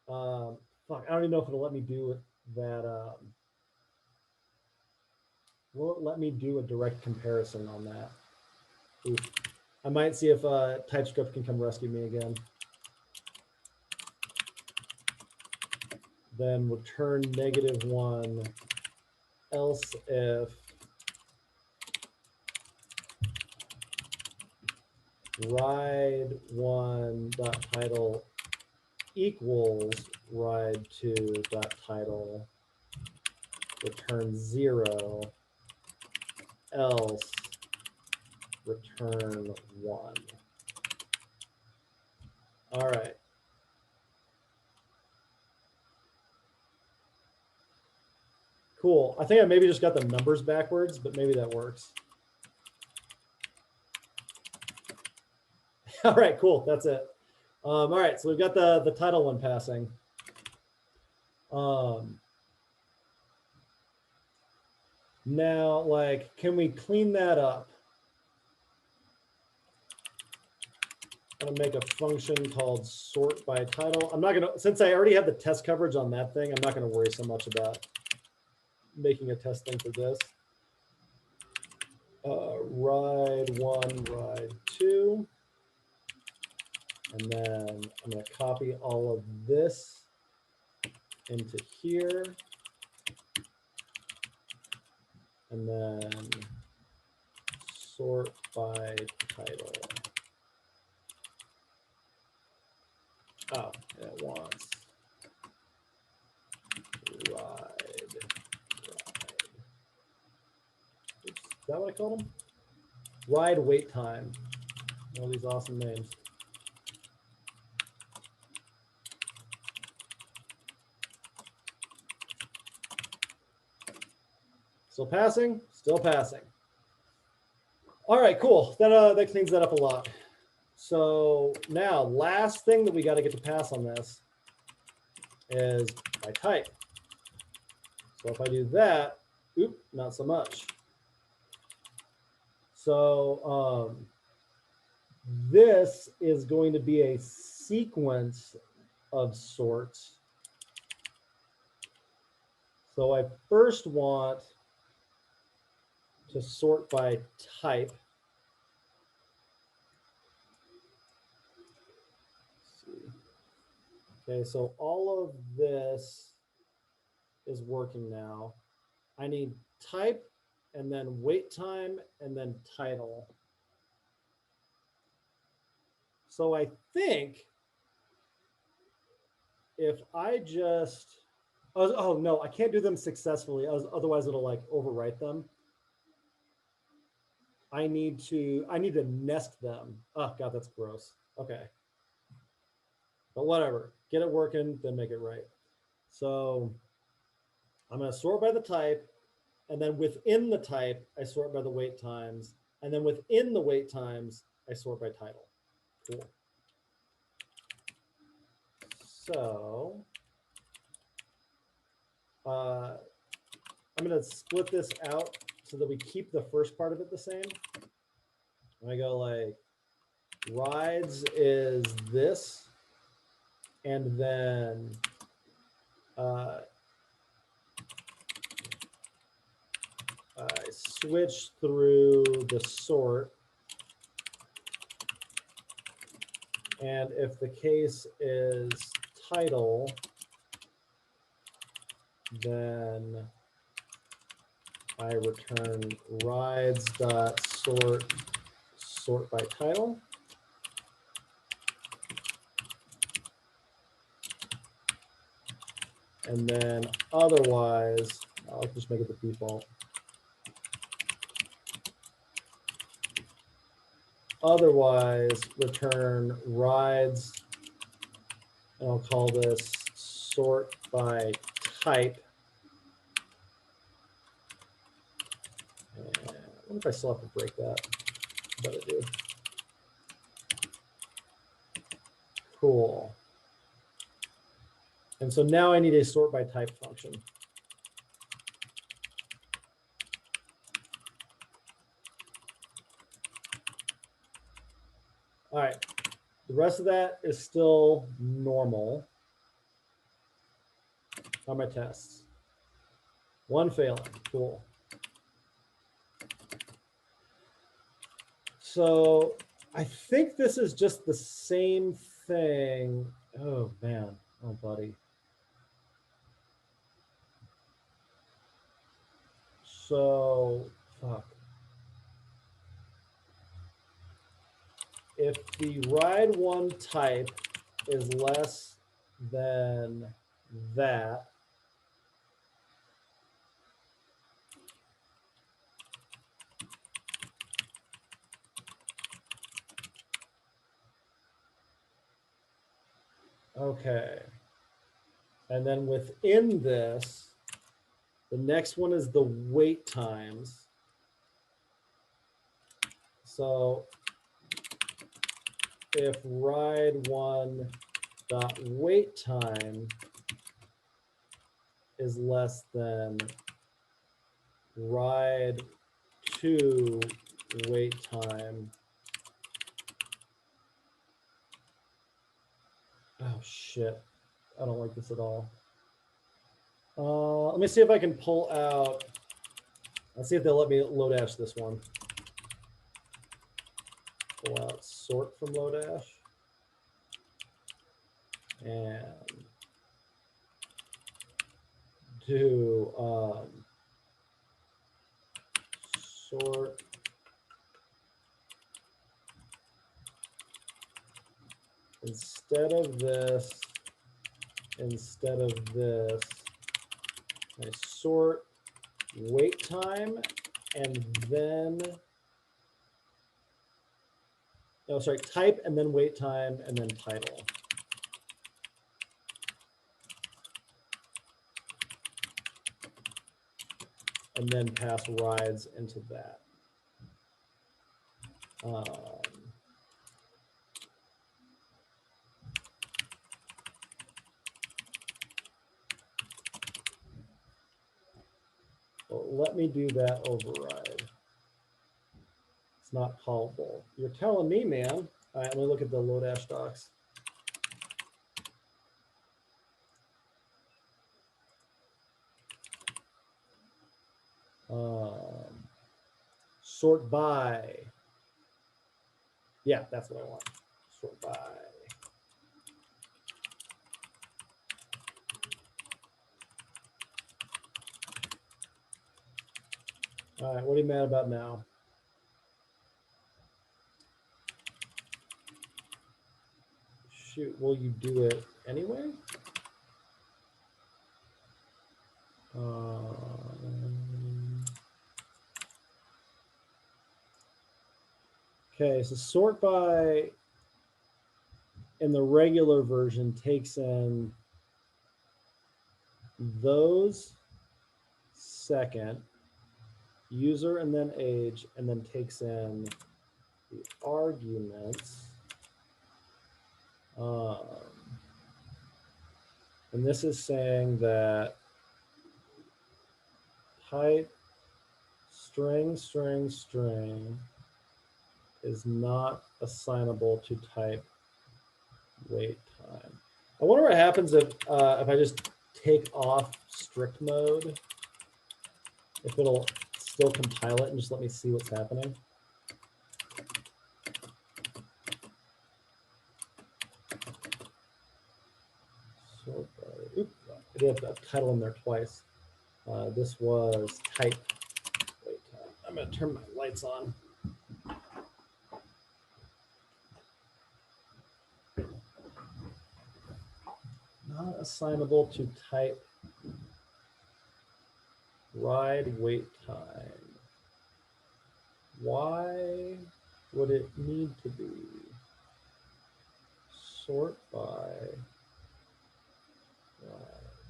Fuck, I don't even know if it'll let me do that. Will it let me do a direct comparison on that? Oof. I might see if TypeScript can come rescue me again. Then return -1, else if ride 1 dot title equals ride 2 dot title, return 0, else return 1. All right. Cool. I think I maybe just got the numbers backwards, but maybe that works. All right, cool. That's it. All right, so we've got the title one passing. Now, like, can we clean that up? I'm gonna make a function called sort by title. I'm not gonna, since I already have the test coverage on that thing, I'm not gonna worry so much about making a test thing for this. Ride 1, ride 2. And then I'm gonna copy all of this into here. And then sort by title. Oh, it wants ride. Oops, is that what I called them? Ride wait time. All these awesome names. Still passing, still passing. All right, cool. That cleans that up a lot. So now, last thing that we got to get to pass on this is by type. So if I do that, oop, not so much. So this is going to be a sequence of sorts. So I first want to sort by type. Okay, so all of this is working now. I need type and then wait time and then title. So I think if I just, oh no, I can't do them successfully. Otherwise it'll like overwrite them. I need to nest them. Oh God, that's gross. Okay. But whatever, get it working, then make it right. So I'm gonna sort by the type, and then within the type, I sort by the wait times, and then within the wait times, I sort by title. Cool. So I'm gonna split this out so that we keep the first part of it the same. I go like, rides is this, and then I switch through the sort. And if the case is title, then I return rides.sort by title. And then otherwise, I'll just make it the default. otherwise return rides, and I'll call this sort by type. And what if I still have to break that? But I do. Cool. And so now I need a sort by type function. All right, the rest of that is still normal on my tests. One failing, cool. So I think this is just the same thing. Oh man, oh buddy. So, fuck. If the ride one type is less than that, okay. And then within this, the next one is the wait times. So if ride one dot wait time is less than ride two wait time. Oh shit, I don't like this at all. Let me see if I can pull out, let's see if they'll let me Lodash this one. Pull out sort from Lodash. And do sort instead of this, I sort wait time and then, oh, sorry, type and then wait time and then title. And then pass rides into that. Well, let me do that override. It's not callable. You're telling me, man. All right, let me look at the Lodash docs. Sort by. Yeah, that's what I want. Sort by. All right, what are you mad about now? Shoot, will you do it anyway? Okay, so sort by in the regular version takes in those second, user and then age, and then takes in the arguments. And this is saying that type string is not assignable to type wait time. I wonder what happens if I just take off strict mode, if it'll still compile it and just let me see what's happening. So, oops, I did have title in there twice. This was type wait time. I'm going to turn my lights on. Not assignable to type ride wait time. Why would it need to be? Sort by rides.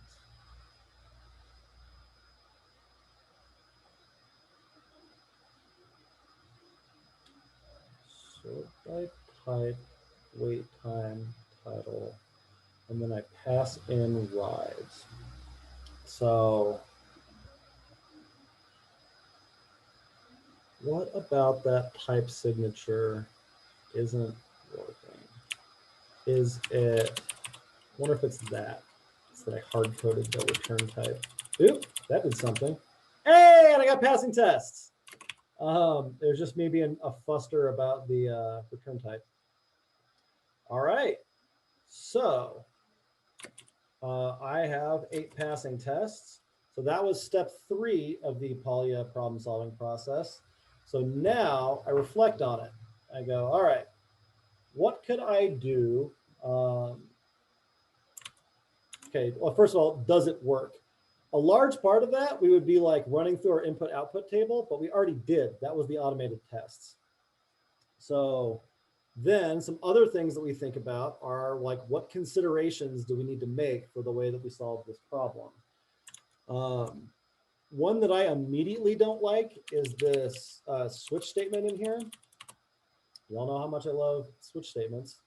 Sort by type, wait time, title, and then I pass in rides. So what about that type signature isn't working? Is it, I wonder if it's that. It's that I hard-coded the return type. Oop, that did something. Hey, and I got passing tests. There's just maybe a fuster about the return type. All right, so I have 8 passing tests. So that was step 3 of the Polya problem solving process. So now I reflect on it. I go, all right, what could I do? Okay, well, first of all, does it work? A large part of that, we would be like running through our input output table, but we already did. That was the automated tests. So then some other things that we think about are like, what considerations do we need to make for the way that we solve this problem? One that I immediately don't like is this switch statement in here. You all know how much I love switch statements.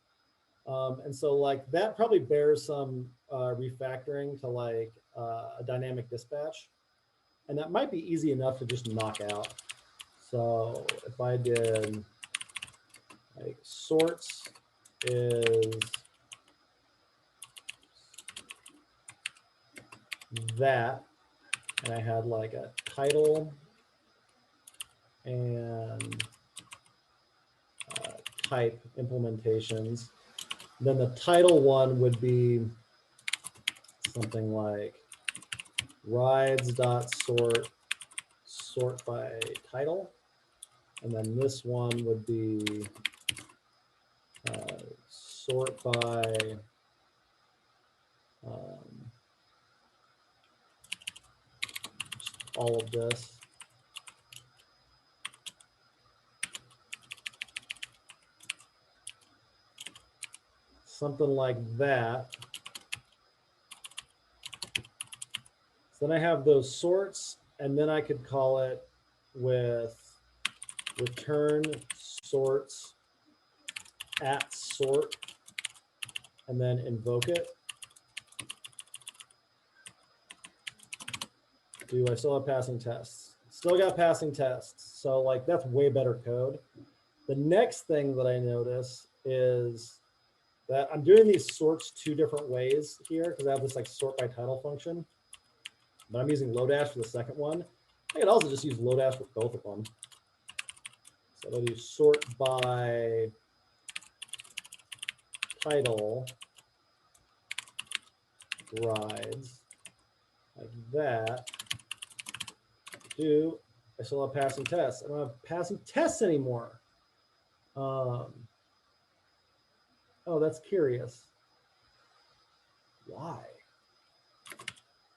And so like that probably bears some refactoring to like a dynamic dispatch. And that might be easy enough to just knock out. So if I did like sorts is that, and I had like a title and type implementations, then the title one would be something like rides.sort sort by title. And then this one would be sort by all of this. Something like that. So then I have those sorts, and then I could call it with return sorts at sort, and then invoke it. Do I still have passing tests? Still got passing tests. So like that's way better code. The next thing that I notice is that I'm doing these sorts 2 different ways here because I have this like sort by title function, but I'm using Lodash for the second one. I could also just use Lodash for both of them. So I'll do sort by title rides like that. I still have passing tests. I don't have passing tests anymore. Oh, that's curious. Why?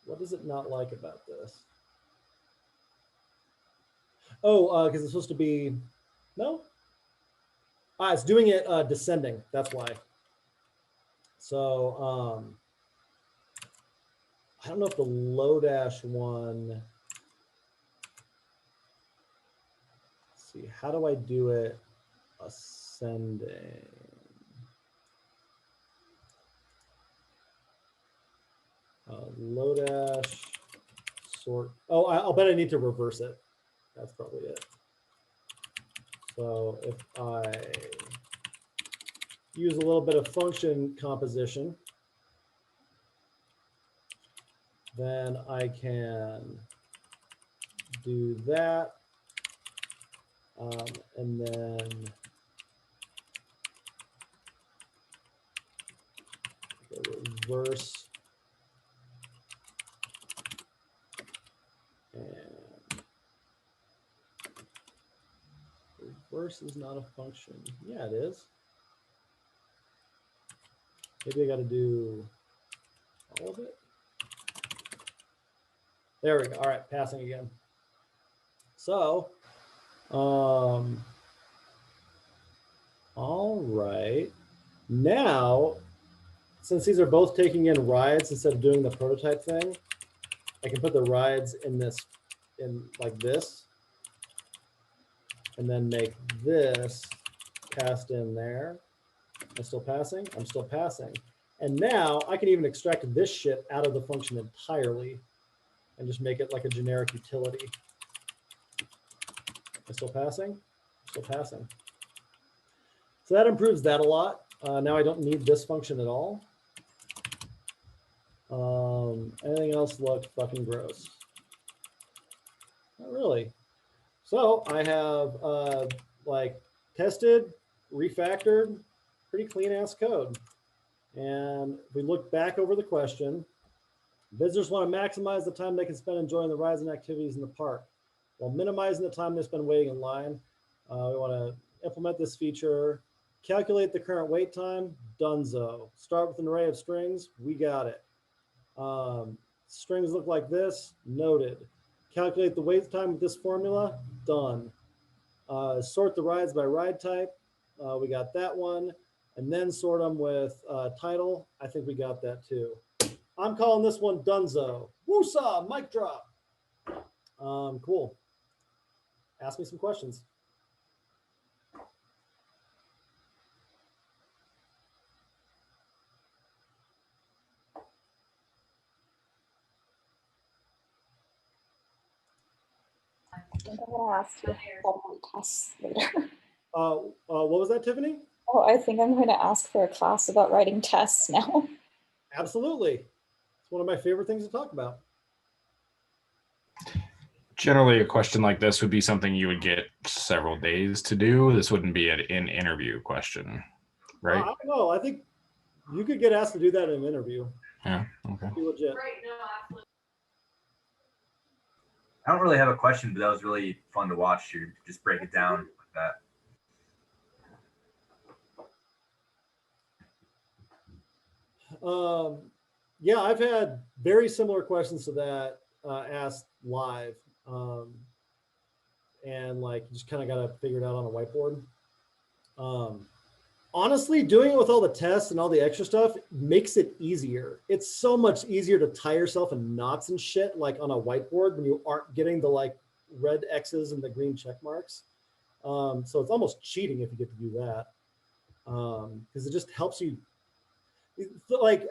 What does it not like about this? Oh, because it's supposed to be, no? It's doing it descending. That's why. So I don't know if the Lodash one, let's see, how do I do it ascending? Lodash sort. Oh, I'll bet I need to reverse it. That's probably it. So if I use a little bit of function composition, then I can do that. And then reverse. And reverse is not a function. Yeah, it is. Maybe I got to do all of it. There we go. All right, passing again. So, Now, since these are both taking in rides instead of doing the prototype thing, I can put the rides in like this, and then make this passed in there. Am I still passing? I'm still passing. And now I can even extract this shit out of the function entirely and just make it like a generic utility. Am I still passing? Still passing. So that improves that a lot. Now I don't need this function at all. Anything else look fucking gross? Not really. So I have like tested, refactored, pretty clean ass code. And if we look back over the question, visitors want to maximize the time they can spend enjoying the rides and activities in the park while minimizing the time they spend waiting in line. We want to implement this feature, calculate the current wait time, donezo. Start with an array of strings, we got it. Strings look like this, noted. Calculate the wait time with this formula, done. Sort the rides by ride type, we got that one. And then sort them with title, I think we got that too. I'm calling this one donezo. Woosah, mic drop. Cool. Ask me some questions. I think I'm gonna ask you about tests later. What was that, Tiffany? Oh, I think I'm going to ask for a class about writing tests now. Absolutely. It's one of my favorite things to talk about. Generally, a question like this would be something you would get several days to do. This wouldn't be an interview question, right? I don't know. I think you could get asked to do that in an interview. Yeah, okay. Be legit. I don't really have a question, but that was really fun to watch you just break it down like that. Yeah, I've had very similar questions to that asked live. And like, you just kind of got to figure it out on a whiteboard. Honestly, doing it with all the tests and all the extra stuff makes it easier. It's so much easier to tie yourself in knots and shit like on a whiteboard when you aren't getting the like red X's and the green check marks. So it's almost cheating if you get to do that. Because it just helps you like,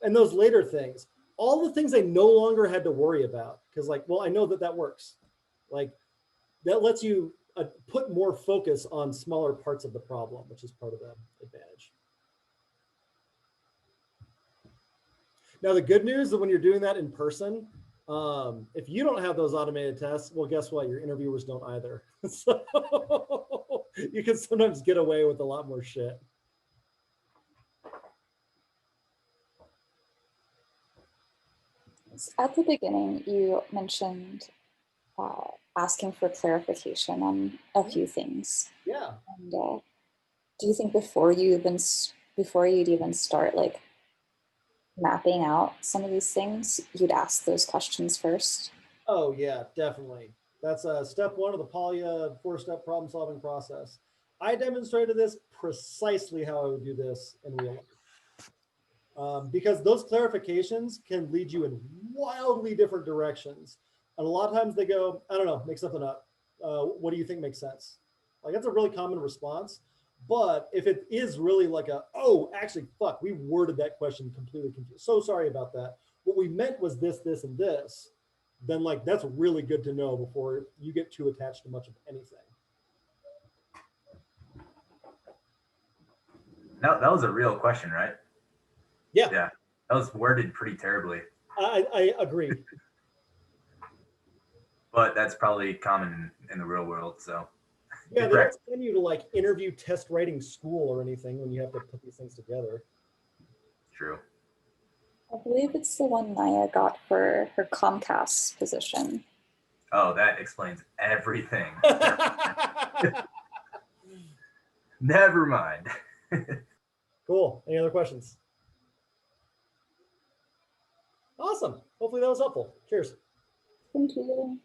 and those later things, all the things I no longer had to worry about. Because like, well, I know that works. Like that lets you put more focus on smaller parts of the problem, which is part of the advantage. Now, the good news is that when you're doing that in person, if you don't have those automated tests, well, guess what? Your interviewers don't either. So you can sometimes get away with a lot more shit. At the beginning, you mentioned asking for clarification on a few things. Yeah. And do you think before you'd even start like mapping out some of these things, you'd ask those questions first? Oh yeah, definitely. That's step one of the Polya 4-step problem solving process. I demonstrated this precisely how I would do this in real life. Because those clarifications can lead you in wildly different directions. And a lot of times they go, I don't know, make something up. What do you think makes sense? Like that's a really common response. But if it is really like oh, actually, fuck, we worded that question completely confused. So sorry about that. What we meant was this, this, and this. Then like, that's really good to know before you get too attached to much of anything. That was a real question, right? Yeah. Yeah, that was worded pretty terribly. I agree. But that's probably common in the real world, so. Yeah, they don't send you to like interview test writing school or anything when you have to put these things together. True. I believe it's the one Naya got for her Comcast position. Oh, that explains everything. Never mind. Cool. Any other questions? Awesome. Hopefully that was helpful. Cheers. Thank you.